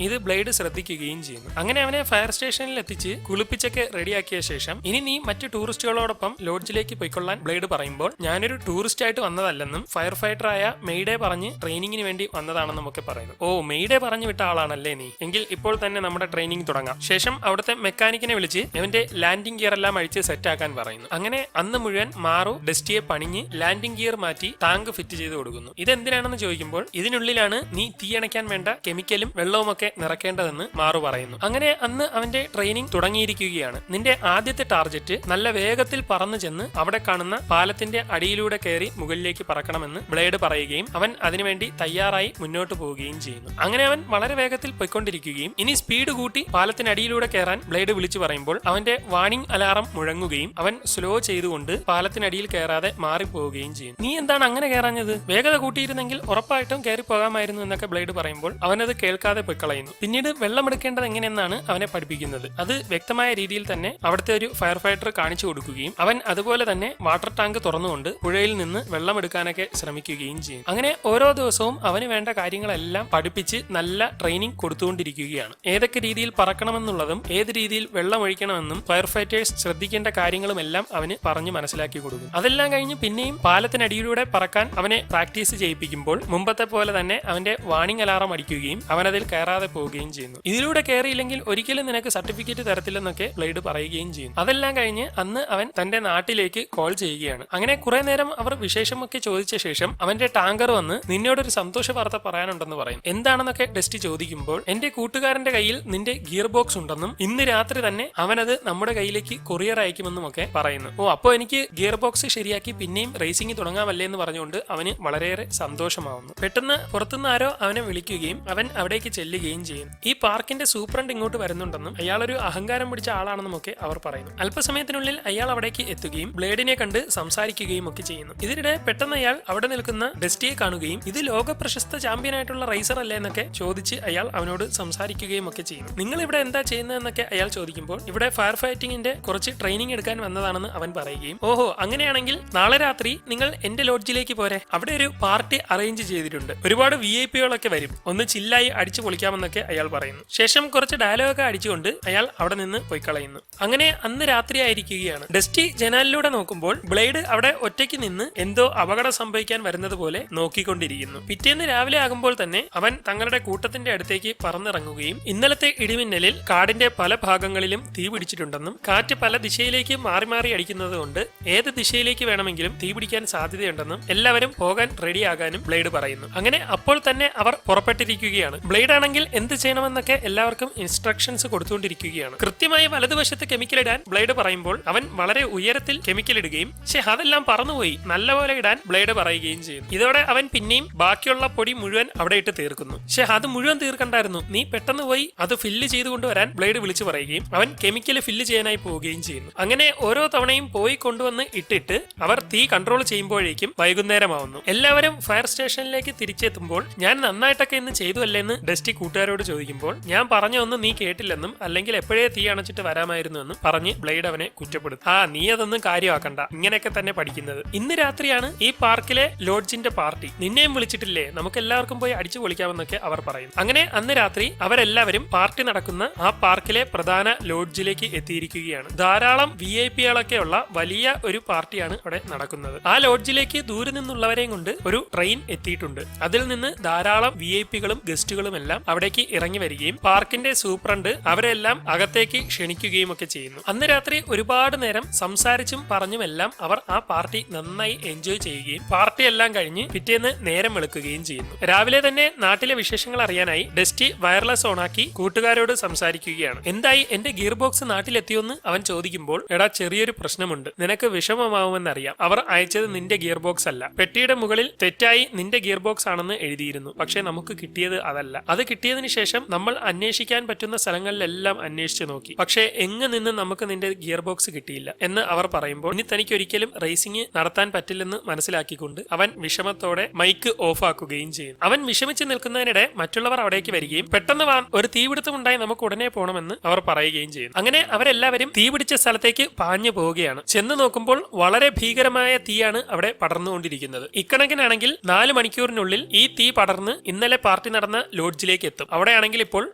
ഇത് ബ്ലേഡ് ശ്രദ്ധിക്കുകയും ചെയ്യുന്നു. അങ്ങനെ അവനെ ഫയർ സ്റ്റേഷനിൽ എത്തിച്ച് കുളിപ്പിച്ചൊക്കെ റെഡിയാക്കിയ ശേഷം ഇനി നീ മറ്റു ടൂറിസ്റ്റുകളോടൊപ്പം ലോഡ്ജിലേക്ക് പോയിക്കൊള്ളാൻ ബ്ലേഡ് പറയുമ്പോൾ ഞാനൊരു ടൂറിസ്റ്റ് ആയിട്ട് വന്നതല്ലെന്നും ഫയർ ഫൈറ്ററായ മെയ്ഡെ പറഞ്ഞ് ട്രെയിനിങ്ങിന് വേണ്ടി വന്നതാണെന്നും ഒക്കെ പറയുന്നു. ഓ, മെയ്ഡെ പറഞ്ഞു വിട്ട ആളാണല്ലേ നീ, എങ്കിൽ ഇപ്പോൾ തന്നെ നമ്മുടെ ട്രെയിനിങ് തുടങ്ങാം. ശേഷം അവിടുത്തെ മെക്കാനിക്കിനെ വിളിച്ച് അവന്റെ ലാൻഡിംഗ് ഗിയർ എല്ലാം അഴിച്ച് സെറ്റ് ആക്കാൻ പറയുന്നു. അങ്ങനെ അന്ന് മുഴുവൻ മാറു ഡെസ്റ്റിയെ പണിഞ്ഞ് ലാൻഡിംഗ് ഗിയർ മാറ്റി ടാങ്ക് ഫിറ്റ് ചെയ്ത് കൊടുക്കുന്നു. ഇതെന്തിനാണെന്ന് ചോദിക്കുമ്പോൾ ഇതിനുള്ളിലാണ് നീ തീയണയ്ക്കാൻ വേണ്ട കെമിക്കലും വെള്ളവും ഒക്കെ നിറക്കേണ്ടതെന്ന് മാറു പറയുന്നു. അങ്ങനെ അന്ന് അവന്റെ ട്രെയിനിങ് തുടങ്ങിയിരിക്കുകയാണ്. നിന്റെ ആദ്യത്തെ ടാർഗറ്റ് നല്ല വേഗത്തിൽ പറന്നു ചെന്ന് അവിടെ കാണുന്ന പാലത്തിന്റെ അടിയിലൂടെ കയറി മുകളിലേക്ക് പറക്കണമെന്ന് ബ്ലേഡ് പറയുകയും അവൻ അതിനുവേണ്ടി തയ്യാറായി മുന്നോട്ട് പോവുകയും ചെയ്യുന്നു. അങ്ങനെ അവൻ വളരെ വേഗത്തിൽ പോയിക്കൊണ്ടിരിക്കുകയും ഇനി സ്പീഡ് കൂട്ടി പാലത്തിനടിയിലൂടെ കയറാൻ ബ്ലേഡ് വിളിച്ചു പറയുമ്പോൾ അവന്റെ വാണിംഗ് അലാറം മുഴങ്ങുകയും അവൻ സ്ലോ ചെയ്തുകൊണ്ട് പാലത്തിനടിയിൽ കയറാതെ മാറിപ്പോവുകയും ചെയ്യും. നീ എന്താണ് അങ്ങനെ കയറാഞ്ഞത്? വേഗത കൂട്ടിയിരുന്നെങ്കിൽ ഉറപ്പായിട്ടും കയറി പോകാമായിരുന്നു എന്നൊക്കെ ബ്ലേഡ് പറയുമ്പോൾ അവനത് കേൾക്കാതെ പൊയ്ക്കളയുന്നു. പിന്നീട് വെള്ളമെടുക്കേണ്ടത് എങ്ങനെയെന്നാണ് അവനെ പഠിപ്പിക്കുന്നത്. അത് വ്യക്തമായ രീതിയിൽ തന്നെ അവിടുത്തെ ഒരു ഫയർ ഫൈറ്റർ കാണിച്ചു കൊടുക്കുകയും അവൻ അതുപോലെ തന്നെ വാട്ടർ ടാങ്ക് തുറന്നുകൊണ്ട് പുഴയിൽ നിന്ന് വെള്ളമെടുക്കാനൊക്കെ ശ്രമിക്കുകയും ചെയ്യും. അങ്ങനെ ഓരോ ദിവസവും അവന് വേണ്ട കാര്യങ്ങളെല്ലാം പഠിപ്പിച്ച് നല്ല ട്രെയിനിങ് കൊടുത്തുകൊണ്ടിരിക്കുകയാണ്. ഏതൊക്കെ രീതിയിൽ പറക്കണമെന്നുള്ളതും ഏത് രീതിയിൽ വെള്ളം ഒഴിക്കണമെന്നും ഫയർ ഫൈറ്റേഴ്സ് ശ്രദ്ധിക്കേണ്ട കാര്യങ്ങളും എല്ലാം അവന് പറഞ്ഞു മനസ്സിലാക്കി കൊടുക്കും. അതെല്ലാം കഴിഞ്ഞ് പിന്നെയും പാലത്തിനടിയിലൂടെ പറക്കാൻ അവനെ പ്രാക്ടീസ് ചെയ്യിപ്പിക്കുമ്പോൾ മുമ്പത്തെ പോലെ തന്നെ അവന്റെ വാണിംഗ് അലാറം അടിക്കുകയും അവനതിൽ കയറാതെ പോവുകയും ചെയ്യുന്നു. ഇതിലൂടെ കയറിയില്ലെങ്കിൽ ഒരിക്കലും നിനക്ക് സർട്ടിഫിക്കറ്റ് തരത്തില്ലെന്നൊക്കെ ബ്ലേഡ് പറയുകയും ചെയ്യും. അതെല്ലാം കഴിഞ്ഞ് അന്ന് അവൻ തന്റെ നാട്ടിലേക്ക് കോൾ ചെയ്യുകയാണ്. അങ്ങനെ കുറെ നേരം അവർ വിശേഷമൊക്കെ ചോദിച്ച ശേഷം അവന്റെ ടാങ്കർ വന്ന് നിന്നോടൊരു സന്തോഷ വാർത്ത പറയാനുണ്ടെന്ന് പറയും. എന്താണെന്നൊക്കെ ഡെസ്റ്റി ചോദിക്കുമ്പോൾ എന്റെ കൂട്ടുകാരന്റെ കയ്യിൽ നിന്റെ ഗിയർ ബോക്സ് ഉണ്ടെന്നും ഇന്ന് രാത്രി തന്നെ അവനത് നമ്മുടെ കയ്യിലേക്ക് കൊറിയർ അയക്കുമെന്നും ഒക്കെ പറയുന്നു. ഓ, അപ്പോ എനിക്ക് ഗിയർ ബോക്സ് ശരിയാക്കി പിന്നെയും റേസിംഗ് തുടങ്ങാമല്ലേ എന്ന് പറഞ്ഞുകൊണ്ട് അവന് വളരെയേറെ സന്തോഷമാവുന്നു. പെട്ടെന്ന് പുറത്തുനിന്ന് ആരോ അവനെ വിളിക്കുകയും അവൻ അവിടേക്ക് ചെല്ലുകയും ചെയ്യും. ഈ പാർക്കിന്റെ സൂപ്രണ്ട് ഇങ്ങോട്ട് വരുന്നുണ്ടെന്നും അയാളൊരു അഹങ്കാരം പിടിച്ച ആളാണെന്നും ഒക്കെ അവർ പറയുന്നു. അല്പസമയത്തിനുള്ളിൽ അയാൾ അവിടേക്ക് എത്തുകയും ബ്ലേഡിനെ കണ്ട് സംസാരിക്കുകയും ഒക്കെ ചെയ്യുന്നു. ഇതിനിടെ പെട്ടെന്ന് അയാൾ അവിടെ നിൽക്കുന്ന ഡെസ്റ്റിയെ കാണുകയും ഇത് ലോക പ്രശസ്ത ചാമ്പ്യനായിട്ടുള്ള റൈസർ അല്ലേ എന്നൊക്കെ ചോദിച്ച് അയാൾ അവനോട് സംസാരിക്കുകയും ഒക്കെ ചെയ്യുന്നു. നിങ്ങൾ ഇവിടെ എന്താ ചെയ്യുന്നതെന്നൊക്കെ അയാൾ ചോദിക്കുമ്പോൾ ഇവിടെ ഫയർ ഫൈറ്റിംഗിന്റെ കുറച്ച് ട്രെയിനിങ് എടുക്കാൻ വന്നതാണെന്ന് അവൻ പറയുകയും ഓഹോ, അങ്ങനെയാണെങ്കിൽ നാളെ രാത്രി നിങ്ങൾ എന്റെ ലോഡ്ജിലേക്ക് പോരെ, അവിടെ ഒരു പാർട്ടി അറേഞ്ച് ചെയ്തിട്ടുണ്ട്, ഒരുപാട് VIP-കളൊക്കെ വരും, ഒന്ന് ചില്ലായി അടിച്ചു പൊളിക്കാമെന്നൊക്കെ അയാൾ പറയുന്നു. ശേഷം കുറച്ച് ഡയലോഗൊക്കെ അടിച്ചുകൊണ്ട് അയാൾ അവിടെ നിന്ന് പോയി കളയുന്നു. അങ്ങനെ അന്ന് രാത്രി ആയിരിക്കുകയാണ്. ഡെസ്റ്റി ജനാലിലൂടെ നോക്കുമ്പോൾ ബ്ലേഡ് അവിടെ ഒറ്റയ്ക്ക് നിന്ന് എന്തോ അപകടം സംഭവിക്കാൻ വരുന്നത് പോലെ നോക്കിക്കൊണ്ടിരിക്കുന്നു. പിറ്റേന്ന് രാവിലെ ആകുമ്പോൾ തന്നെ അവൻ തങ്ങളുടെ കൂട്ടത്തിന്റെ അടുത്തേക്ക് പറന്നിറങ്ങുകയും ഇന്നലത്തെ ഇടിമിന്നലിൽ കാടിന്റെ പല ഭാഗങ്ങളിലും തീ പിടിച്ചിട്ടുണ്ടെന്നും കാറ്റ് പല ദിശയിലേക്ക് മാറി മാറി അടിക്കുന്നത് കൊണ്ട് ഏത് ദിശയിലേക്ക് വേണമെങ്കിലും തീ പിടിക്കാൻ സാധ്യതയുണ്ടെന്നും എല്ലാവരും പോകാൻ റെഡിയാകാനും ബ്ലേഡ് പറയുന്നു. അങ്ങനെ അപ്പോൾ തന്നെ അവർ പുറപ്പെട്ടിരിക്കുകയാണ്. ബ്ലേഡ് ആണെങ്കിൽ എന്ത് ചെയ്യണമെന്നൊക്കെ എല്ലാവർക്കും ഇൻസ്ട്രക്ഷൻസ് കൊടുത്തുകൊണ്ടിരിക്കുകയാണ്. കൃത്യമായി വലതുവശത്ത് കെമിക്കൽ ഇടാൻ ബ്ലേഡ് പറയുമ്പോൾ അവൻ വളരെ ഉയരത്തിൽ കെമിക്കൽ ഇടുകയും അതെല്ലാം പറന്നുപോയി നല്ലപോലെ ഇടാൻ ബ്ലേഡ് പറയുകയും ചെയ്യും. ഇതോടെ അവൻ പിന്നെയും ബാക്കിയുള്ള പൊടി മുഴുവൻ അവിടെ ഇട്ട് തീർക്കുന്നു. അത് മുഴുവൻ തീർക്കണ്ടായിരുന്നു, നീ പെട്ടെന്ന് പോയി അത് ഫില്ല് ചെയ്ത് കൊണ്ടുവരാൻ ബ്ലേഡ് വിളിച്ചു പറയുകയും അവൻ കെമിക്കൽ ഫില്ല് ചെയ്യാനായി പോവുകയും ചെയ്യുന്നു. അങ്ങനെ ഓരോ തവണയും പോയി കൊണ്ടുവന്ന് ഇട്ടിട്ട് അവർ തീ കൺട്രോൾ ചെയ്യുമ്പോഴേക്കും വൈകുന്നേരമാവുന്നു. എല്ലാവരും ഫയർ സ്റ്റേഷനിലേക്ക് തിരിച്ചെത്തുമ്പോൾ ഞാൻ നന്നായിട്ടൊക്കെ ഇന്ന് ചെയ്തു അല്ലേന്ന് ഡെസ്റ്റി കൂട്ടുകാരോട് ചോദിക്കുമ്പോൾ ഞാൻ പറഞ്ഞ ഒന്നും നീ കേട്ടില്ലെന്നും അല്ലെങ്കിൽ എപ്പോഴേ തീ അണച്ചിട്ട് വരാമായിരുന്നു എന്നും പറഞ്ഞ് ബ്ലേഡ് അവനെ കുറ്റപ്പെടുത്തും. നീ അതൊന്നും കാര്യമാക്കണ്ട, ഇങ്ങനെയൊക്കെ തന്നെ പഠിക്കുന്നത്. ഇന്ന് രാത്രിയാണ് ഈ പാർക്കിലെ ലോഡ്ജിന്റെ പാർട്ടി, നിന്നെയും വിളിച്ചിട്ടില്ലേ, നമുക്ക് എല്ലാവർക്കും പോയി അടിച്ചു പൊളിക്കാമെന്നൊക്കെ അവർ പറയും. അങ്ങനെ അന്ന് രാത്രി അവരെല്ലാവരും പാർട്ടി നടക്കുന്ന ആ പാർക്കിലെ പ്രധാന ലോഡ്ജിലേക്ക് എത്തിയിരിക്കുകയാണ്. ധാരാളം VIP-കളൊക്കെ ഉള്ള വലിയ ഒരു പാർട്ടിയാണ് അവിടെ നടക്കുന്നത്. ആ ലോഡ്ജിലേക്ക് ദൂരെ നിന്നുള്ളവരെയും കൊണ്ട് ഒരു ട്രെയിൻ എത്തിയിട്ടുണ്ട്. അതിൽ നിന്ന് ധാരാളം VIP-കളും ഗസ്റ്റുകളും എല്ലാം അവിടേക്ക് ഇറങ്ങി വരികയും പാർക്കിന്റെ സൂപ്രണ്ട് അവരെല്ലാം അകത്തേക്ക് ക്ഷണിക്കുകയും ഒക്കെ ചെയ്യുന്നു. അന്ന് രാത്രി ഒരുപാട് നേരം സംസാരിച്ചും പറഞ്ഞുമെല്ലാം അവർ ആ പാർട്ടി നന്നായി എൻജോയ് ചെയ്യുകയും പാർട്ടി എല്ലാം കഴിഞ്ഞ് പിറ്റേന്ന് നേരം വെളുക്കുകയും ചെയ്യുന്നു. രാവിലെ തന്നെ നാട്ടിലെ വിശേഷങ്ങൾ അറിയാനായി ഡെസ്റ്റി വയർലെസ് ഓണാക്കി കൂട്ടുകാരോട് സംസാരിക്കുകയാണ്. എന്തായി, എന്റെ ഗിയർ ബോക്സ് നാട്ടിലെത്തിയോന്ന് അവൻ ചോദിക്കുമ്പോൾ എടാ, ചെറിയൊരു പ്രശ്നമുണ്ട്, നിനക്ക് വിഷമമാവുമെന്നറിയാം, അവർ അയച്ചത് നിന്റെ ഗിയർ ബോക്സ് അല്ല, പെട്ടിയുടെ മുകളിൽ തെറ്റായി നിന്റെ ഗിയർ ബോക്സ് ആണെന്ന് എഴുതിയിരുന്നു, പക്ഷെ നമുക്ക് കിട്ടിയത് അതല്ല. അത് കിട്ടിയതിനു ശേഷം നമ്മൾ അന്വേഷിക്കാൻ പറ്റുന്ന സ്ഥലങ്ങളിലെല്ലാം അന്വേഷിച്ചു നോക്കി, പക്ഷെ എങ്ങ് നിന്ന് നമുക്ക് നിന്റെ ഗിയർ ബോക്സ് കിട്ടിയില്ല എന്ന് അവർ പറയുമ്പോൾ ഇനി തനിക്ക് ഒരിക്കലും റേസിംഗ് നടത്താൻ പറ്റില്ലെന്ന് മനസ്സിലാക്കിക്കൊണ്ട് അവൻ വിഷമത്തോടെ മൈക്ക് ഓഫ് ആക്കുകയും ചെയ്യും. അവൻ വിഷമിച്ച് നിൽക്കുന്നതിനിടെ മറ്റുള്ളവർ അവിടേക്ക് വരികയും പെട്ടെന്ന് ഒരു തീപിടുത്തമുണ്ടായി നമുക്ക് ഉടനെ പോകണമെന്ന് അവർ പറയുകയും ചെയ്യും. അങ്ങനെ അവരെല്ലാവരും തീപിടിച്ച സ്ഥലത്തേക്ക് പാഞ്ഞു പോവുകയാണ്. ചെന്ന് നോക്കുമ്പോൾ വളരെ ഭീകരമായ തീയാണ് അവിടെ പടർന്നുകൊണ്ടിരിക്കുന്നത്. ഇക്കണക്കിനാണെങ്കിൽ 4 മണിക്കൂറിനുള്ളിൽ ഈ തീ പടർന്നു പടർന്ന് ഇന്നലെ പാർട്ടി നടന്ന ലോഡ്ജിലേക്ക് എത്തും. അവിടെയാണെങ്കിൽ ഇപ്പോൾ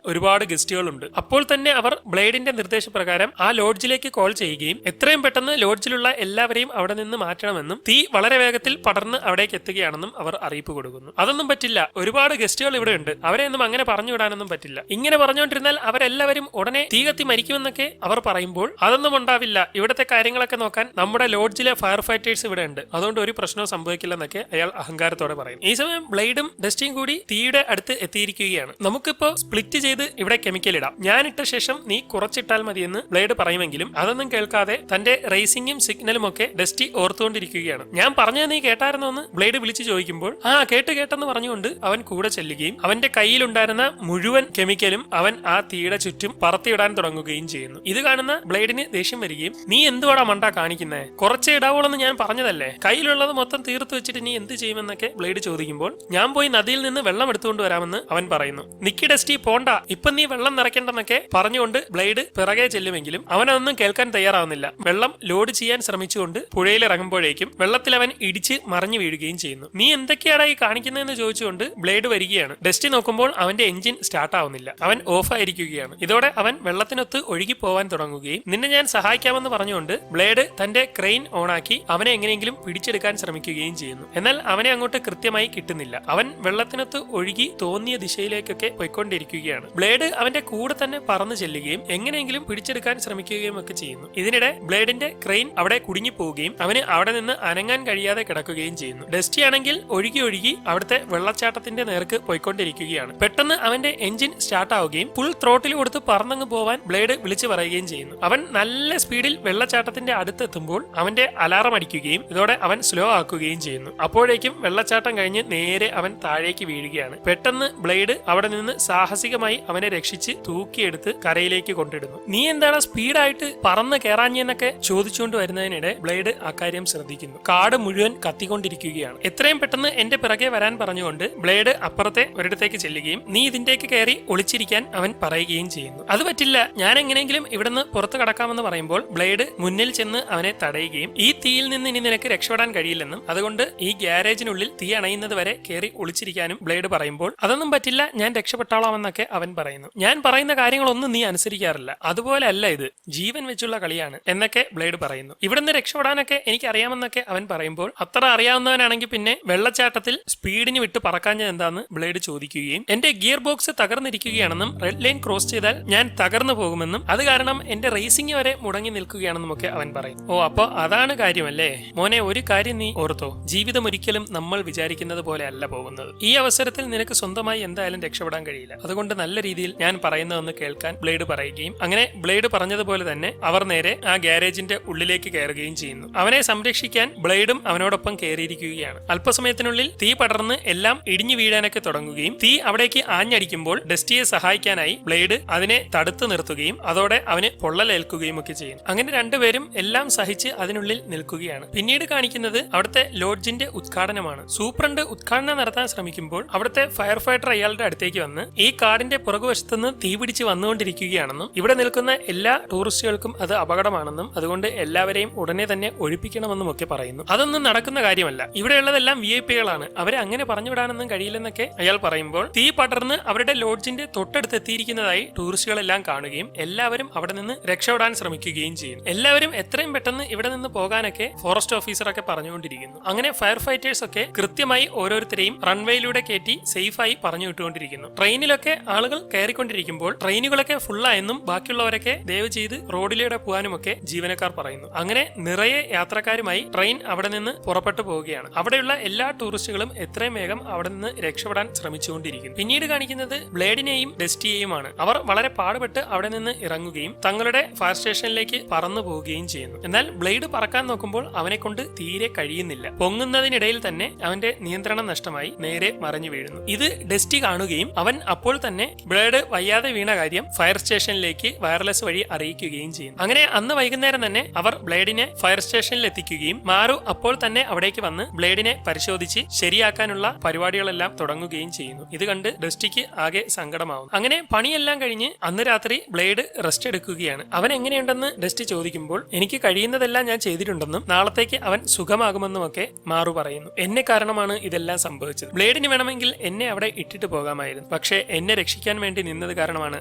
ഒരുപാട് ഗസ്റ്റുകളുണ്ട്. അപ്പോൾ തന്നെ അവർ ബ്ലേഡിന്റെ നിർദ്ദേശപ്രകാരം ആ ലോഡ്ജിലേക്ക് കോൾ ചെയ്യുകയും എത്രയും പെട്ടെന്ന് ലോഡ്ജിലുള്ള എല്ലാവരെയും അവിടെ നിന്ന് മാറ്റണമെന്നും തീ വളരെ വേഗത്തിൽ പടർന്ന് അവിടേക്ക് എത്തുകയാണെന്നും അവർ അറിയിപ്പ് കൊടുക്കുന്നു. അതൊന്നും പറ്റില്ല, ഒരുപാട് ഗസ്റ്റുകൾ ഇവിടെ ഉണ്ട്, അവരെ ഒന്നും അങ്ങനെ പറഞ്ഞു വിടാനൊന്നും പറ്റില്ല. ഇങ്ങനെ പറഞ്ഞുകൊണ്ടിരുന്നാൽ അവരെല്ലാവരും ഉടനെ തീ കത്തി മരിക്കുമെന്നൊക്കെ അവർ പറയുമ്പോൾ അതൊന്നും ഉണ്ടാവില്ല, ഇവിടുത്തെ കാര്യങ്ങളൊക്കെ നോക്കാൻ നമ്മുടെ ലോഡ്ജിലെ ഫയർ ഫൈറ്റേഴ്സ് ഇവിടെ ഉണ്ട്, അതുകൊണ്ട് ഒരു പ്രശ്നവും സംഭവിക്കില്ലെന്നൊക്കെ അയാൾ അഹങ്കാരത്തോടെ പറയും. ഈ സമയം ബ്ലേഡും ഡസ്റ്റിയും കൂടി തീയുടെ അടുത്ത് എത്തിയിരിക്കുകയാണ്. നമുക്കിപ്പോ സ്പ്ലിറ്റ് ചെയ്ത് ഇവിടെ കെമിക്കൽ ഇടാം, ഞാനിട്ട ശേഷം നീ കുറച്ചിട്ടാൽ മതിയെന്ന് ബ്ലേഡ് പറയുമെങ്കിലും അതൊന്നും കേൾക്കാതെ തന്റെ റേസിംഗും സിഗ്നലും ഒക്കെ ഡസ്റ്റി ഓർത്തുകൊണ്ടിരിക്കുകയാണ്. ഞാൻ പറഞ്ഞത് നീ കേട്ടായിരുന്നോ എന്ന് ബ്ലേഡ് വിളിച്ചു ചോദിക്കുമ്പോൾ ആ കേട്ടെന്ന് പറഞ്ഞുകൊണ്ട് അവൻ കൂടെ ചെല്ലുകയും അവന്റെ കയ്യിലുണ്ടായിരുന്ന മുഴുവൻ കെമിക്കലും അവൻ ആ തീയുടെ ചുറ്റും പറത്തിയിടാൻ തുടങ്ങുകയും ചെയ്യുന്നു. ഇത് കാണുന്ന ബ്ലേഡിന് ദേഷ്യം വരികയും നീ എന്തുവാടാ മണ്ടാ കാണിക്കുന്നേ, കുറച്ചേ ഇടാവോളെന്ന് ഞാൻ പറഞ്ഞതല്ലേ, കയ്യിലുള്ളത് മൊത്തം തീർത്തു വെച്ചിട്ട് നീ എന്ത് ചെയ്യുമെന്നൊക്കെ ബ്ലേഡ് ചോദിക്കുമ്പോൾ ഞാൻ പോയി നദിയിൽ നിന്ന് വെള്ളം എടുത്തുകൊണ്ട് വരാമെന്ന് അവൻ പറയുന്നു. നിക്കി ഡസ്റ്റി പോണ്ട, ഇപ്പൊ നീ വെള്ളം നിറയ്ക്കേണ്ടെന്നൊക്കെ പറഞ്ഞുകൊണ്ട് ബ്ലേഡ് പിറകെ ചെല്ലുമെങ്കിലും അവനൊന്നും കേൾക്കാൻ തയ്യാറാവുന്നില്ല. വെള്ളം ലോഡ് ചെയ്യാൻ ശ്രമിച്ചുകൊണ്ട് പുഴയിൽ ഇറങ്ങുമ്പോഴേക്കും വെള്ളത്തിൽ അവൻ ഇടിച്ച് മറിഞ്ഞു വീഴുകയും ചെയ്യുന്നു. നീ എന്തൊക്കെയാടാ ഈ കാണിക്കുന്നതെന്ന് ചോദിച്ചുകൊണ്ട് ബ്ലേഡ് വരികയാണ്. ഡസ്റ്റി നോക്കുമ്പോൾ അവന്റെ എഞ്ചിൻ സ്റ്റാർട്ട് ആവുന്നില്ല, അവൻ ഓഫ് ആയിരിക്കുകയാണ്. ഇതോടെ അവൻ വെള്ളത്തിനൊത്ത് ഒഴുകി പോവാൻ തുടങ്ങുകയും നിന്നെ ഞാൻ സഹായിക്കാമെന്ന് പറഞ്ഞുകൊണ്ട് ബ്ലേഡ് തന്റെ ക്രെയിൻ ഓണാക്കി അവനെ എങ്ങനെയെങ്കിലും പിടിച്ചെടുക്കാൻ ശ്രമിക്കുകയും ചെയ്യുന്നു. എന്നാൽ അവനെ അങ്ങോട്ട് കൃത്യമായി കിട്ടുന്നില്ല. അവൻ വെള്ളത്തിനൊത്ത് ഒഴുകി തോന്നിയ ദിശയിലേക്കൊക്കെ പോയിക്കൊണ്ടിരിക്കുകയാണ്. ബ്ലേഡ് അവന്റെ കൂടെ തന്നെ പറന്നു ചെല്ലുകയും എങ്ങനെയെങ്കിലും പിടിച്ചെടുക്കാൻ ശ്രമിക്കുകയും ഒക്കെ ചെയ്യുന്നു. ഇതിനിടെ ബ്ലേഡിന്റെ ക്രെയിൻ അവിടെ കുടുങ്ങി പോവുകയും അവന് അവിടെ നിന്ന് അനങ്ങാൻ കഴിയാതെ കിടക്കുകയും ചെയ്യുന്നു. ഡസ്റ്റി ആണെങ്കിൽ ഒഴുകി അവിടുത്തെ വെള്ളച്ചാട്ടത്തിന്റെ നേർക്ക് പോയിക്കൊണ്ടിരിക്കുകയാണ്. പെട്ടെന്ന് അവന്റെ എഞ്ചിൻ സ്റ്റാർട്ട് ആവുകയും ഫുൾ ത്രോട്ടിൽ കൊടുത്ത് പറന്നങ്ങ് പോവാൻ ബ്ലേഡ് വിളിച്ചു പറയുകയും ചെയ്യുന്നു. അവൻ നല്ല സ്പീഡിൽ വെള്ളച്ചാട്ടത്തിന്റെ അടുത്തെത്തുമ്പോൾ അവന്റെ അലാറം അടിക്കുകയും ഇതോടെ അവൻ സ്ലോ ആക്കുകയും ചെയ്യുന്നു. അപ്പോഴേക്കും വെള്ളച്ചാട്ടം കഴിഞ്ഞ് നേരെ അവൻ താഴേക്ക് വീഴുകയാണ്. പെട്ടെന്ന് ബ്ലേഡ് അവിടെ നിന്ന് സാഹസികമായി അവനെ രക്ഷിച്ച് തൂക്കിയെടുത്ത് കരയിലേക്ക് കൊണ്ടിടുന്നു. നീ എന്താണ് സ്പീഡായിട്ട് പറന്ന് കയറാഞ്ഞെന്നൊക്കെ ചോദിച്ചുകൊണ്ട് വരുന്നതിനിടെ ബ്ലേഡ് അക്കാര്യം ശ്രദ്ധിക്കുന്നു. കാട് മുഴുവൻ കത്തിക്കൊണ്ടിരിക്കുകയാണ്. എത്രയും പെട്ടെന്ന് എന്റെ പിറകെ വരാൻ പറഞ്ഞുകൊണ്ട് ബ്ലേഡ് അപ്പുറത്തെ ഒരിടത്തേക്ക് ചെല്ലുകയും നീ ഇതിന്റേക്ക് കയറി ഒളിച്ചിരിക്കാൻ അവൻ പറയുകയും ചെയ്യുന്നു. അത് പറ്റില്ല, ഞാൻ എങ്ങനെയെങ്കിലും ഇവിടുന്ന് പുറത്തു കടക്കാമെന്ന് പറയുമ്പോൾ ബ്ലേഡ് മുന്നിൽ ചെന്ന് അവനെ തടയുകയും ഈ തീയിൽ നിന്ന് ഇനി നിനക്ക് രക്ഷപ്പെടാൻ കഴിയില്ലെന്നും അതുകൊണ്ട് ഈ ഗ്യാരേജിനുള്ളിൽ തീ അണയുന്നത് വരെ കയറി ഒളിച്ചിരിക്കാനും ബ്ലേഡ് പറയുമ്പോൾ അതൊന്നും പറ്റില്ല, ഞാൻ രക്ഷപ്പെട്ടോളാമെന്നൊക്കെ അവൻ പറയുന്നു. ഞാൻ പറയുന്ന കാര്യങ്ങളൊന്നും നീ അനുസരിക്കാറില്ല, അതുപോലെ അല്ല ഇത്, ജീവൻ വെച്ചുള്ള കളിയാണ് എന്നൊക്കെ ബ്ലേഡ് പറയുന്നു. ഇവിടുന്ന് രക്ഷപ്പെടാനൊക്കെ എനിക്ക് അറിയാമെന്നൊക്കെ അവൻ പറയുമ്പോൾ അത്ര അറിയാവുന്നവനാണെങ്കിൽ പിന്നെ വെള്ളച്ചാട്ടത്തിൽ സ്പീഡിന് വിട്ട് പറക്കാഞ്ഞത് എന്താന്ന് ബ്ലേഡ് ചോദിക്കുകയും എന്റെ ഗിയർ ബോക്സ് തകർന്നിരിക്കുകയാണെന്നും റെഡ് ലൈൻ ക്രോസ് ചെയ്താൽ ഞാൻ തകർന്നു പോകുമെന്നും അത് കാരണം എന്റെ റേസിംഗ് വരെ മുടങ്ങി നിൽക്കുകയാണെന്നും ഒക്കെ അവൻ പറയും. ഓ, അപ്പൊ അതാണ് കാര്യമല്ലേ മോനെ, ഒരു കാര്യം നീ ഓർത്തോ, ജീവിതം ഒരിക്കലും നമ്മൾ വിചാരിക്കുന്നത് പോലെ അല്ല പോകുന്നത്. ഈ അവസരത്തിൽ നിനക്ക് സ്വന്തമായി എന്തായാലും രക്ഷപ്പെടാൻ കഴിയില്ല, അതുകൊണ്ട് നല്ല രീതിയിൽ ഞാൻ പറയുന്നതെന്ന് കേൾക്കാൻ ബ്ലേഡ് പറയുകയും അങ്ങനെ ബ്ലേഡ് പറഞ്ഞതുപോലെ തന്നെ അവർ നേരെ ആ ഗ്യാരേജിന്റെ ഉള്ളിലേക്ക് കയറുകയും ചെയ്യുന്നു. അവനെ സംരക്ഷിക്കാൻ ബ്ലേഡും അവനോടൊപ്പം കയറിയിരിക്കുകയാണ്. അല്പസമയത്തിനുള്ളിൽ തീ പടർന്ന് എല്ലാം ഇടിഞ്ഞു വീഴാനൊക്കെ തുടങ്ങുകയും തീ അവിടേക്ക് ആഞ്ഞടിക്കുമ്പോൾ ഡസ്റ്റിയെ സഹായിക്കാനായി ബ്ലേഡ് അതിനെ തടുത്തു നിർത്തുകയും അതോടെ അവന് പൊള്ളലേൽക്കുകയും ഒക്കെ ചെയ്യുന്നു. അങ്ങനെ രണ്ടുപേരും എല്ലാം സഹിച്ച് അതിനുള്ളിൽ നിൽക്കുകയാണ്. പിന്നീട് കാണിക്കുന്നത് അവിടുത്തെ ലോഡ്ജിന്റെ ഉദ്ഘാടനമാണ്. സൂപ്രണ്ട് ഉദ്ഘാടനം നടത്താൻ ശ്രമിക്കുമ്പോൾ അവിടുത്തെ ഫയർ ഫൈറ്റർ അയാളുടെ അടുത്തേക്ക് വന്ന് ഈ കാടിന്റെ പുറകുവശത്തുനിന്ന് തീ പിടിച്ച് വന്നുകൊണ്ടിരിക്കുകയാണെന്നും ഇവിടെ നിൽക്കുന്ന എല്ലാ ടൂറിസ്റ്റുകൾക്കും അത് അപകടമാണെന്നും അതുകൊണ്ട് എല്ലാവരെയും ഉടനെ തന്നെ ഒഴിപ്പിക്കണമെന്നും ഒക്കെ പറയുന്നു. അതൊന്നും നടക്കുന്ന കാര്യമല്ല, ഇവിടെയുള്ളതെല്ലാം VIP-കളാണ്, അവരെ അങ്ങനെ പറഞ്ഞുവിടാനൊന്നും കഴിയില്ലെന്നൊക്കെ അയാൾ പറയുമ്പോൾ തീ പടർന്ന് അവരുടെ ലോഡ്ജിന്റെ തൊട്ടടുത്ത് എത്തിയിരിക്കുന്നതായി ടൂറിസ്റ്റുകളെല്ലാം കാണുകയും എല്ലാവരും അവിടെ നിന്ന് രക്ഷപ്പെടാൻ ശ്രമിക്കുകയും ചെയ്യുന്നു. എല്ലാവരും എത്രയും പെട്ടെന്ന് ഇവിടെ നിന്ന് പോകാനൊക്കെ ഫോറസ്റ്റ് ഓഫീസറൊക്കെ പറഞ്ഞുകൊണ്ടിരിക്കുന്നു. അങ്ങനെ ഫയർ ഫൈറ്റേഴ്സ് ഒക്കെ കൃത്യമായി ഓരോരുത്തരെയും റൺവേയിലൂടെ കയറ്റി സേഫായി പറഞ്ഞു വിട്ടുകൊണ്ടിരിക്കുന്നു. ട്രെയിനിലൊക്കെ ആളുകൾ കയറിക്കൊണ്ടിരിക്കുമ്പോൾ ട്രെയിനുകളൊക്കെ ഫുള്ളായെന്നും ബാക്കിയുള്ളവരൊക്കെ ദയവ് ചെയ്ത് റോഡിലൂടെ പോകാനും ഒക്കെ ജീവനക്കാർ പറയുന്നു. അങ്ങനെ നിറയെ യാത്രക്കാരുമായി ട്രെയിൻ അവിടെ നിന്ന് പുറപ്പെട്ടു പോവുകയാണ്. അവിടെയുള്ള എല്ലാ ടൂറിസ്റ്റുകളും എത്രയും വേഗം അവിടെ നിന്ന് രക്ഷപ്പെടാൻ ശ്രമിച്ചുകൊണ്ടിരിക്കുന്നു. പിന്നീട് കാണിക്കുന്നത് ബ്ലേഡിനെയും ഡസ്റ്റിയെയുമാണ്. അവർ വളരെ പാടുപെട്ട് അവിടെ നിന്ന് ഇറങ്ങുകയും തങ്ങളുടെ ഫയർ സ്റ്റേഷനിലേക്ക് പറന്നു പോവുകയും ചെയ്യുന്നു. എന്നാൽ ബ്ലേഡ് പറക്കാൻ നോക്കുമ്പോൾ അവനെ കൊണ്ട് തീരെ കഴിയുന്നില്ല. പൊങ്ങുന്നതിനിടയിൽ തന്നെ അവന്റെ നിയന്ത്രണം നഷ്ടമായി നേരെ മറിഞ്ഞു വീഴുന്നു. ഇത് ഡസ്റ്റി കാണുകയും അവൻ അപ്പോൾ തന്നെ ബ്ലേഡ് വയ്യാതെ വീണ കാര്യം ഫയർ സ്റ്റേഷനിലേക്ക് വയർലെസ് വഴി അറിയിക്കുകയും ചെയ്യും. അങ്ങനെ അന്ന് വൈകുന്നേരം തന്നെ അവർ ബ്ലേഡിനെ ഫയർ സ്റ്റേഷനിൽ എത്തിക്കുകയും മാറു അപ്പോൾ തന്നെ അവിടേക്ക് വന്ന് ബ്ലേഡിനെ പരിശോധിച്ച് ശരിയാക്കാനുള്ള പരിപാടികളെല്ലാം തുടങ്ങുകയും ചെയ്യുന്നു. ഇത് കണ്ട് ഡസ്റ്റിക്ക് ആകെ സങ്കടമാവുന്നു. അങ്ങനെ പണിയെല്ലാം കഴിഞ്ഞ് അന്ന് രാത്രി ബ്ലേഡ് റെസ്റ്റ് എടുക്കുകയാണ്. അവൻ എങ്ങനെയുണ്ടെന്ന് ഡസ്റ്റി ചോദിക്കുമ്പോൾ എനിക്ക് കഴിയുന്നതെല്ലാം ഞാൻ ചെയ്തിട്ടുണ്ടെന്നും നാളത്തേക്ക് അവൻ സുഖമാകുമെന്നും ഒക്കെ മാറു പറയുന്നു. എന്നെ കാരണമാണ് ഇതെല്ലാം സംഭവിച്ചത്. ബ്ലേഡിന് വേണമെങ്കിൽ എന്നെ അവിടെ ഇട്ടിട്ട് പോകാമായിരുന്നു, പക്ഷേ എന്നെ രക്ഷിക്കാൻ വേണ്ടി നിന്നത് കാരണമാണ്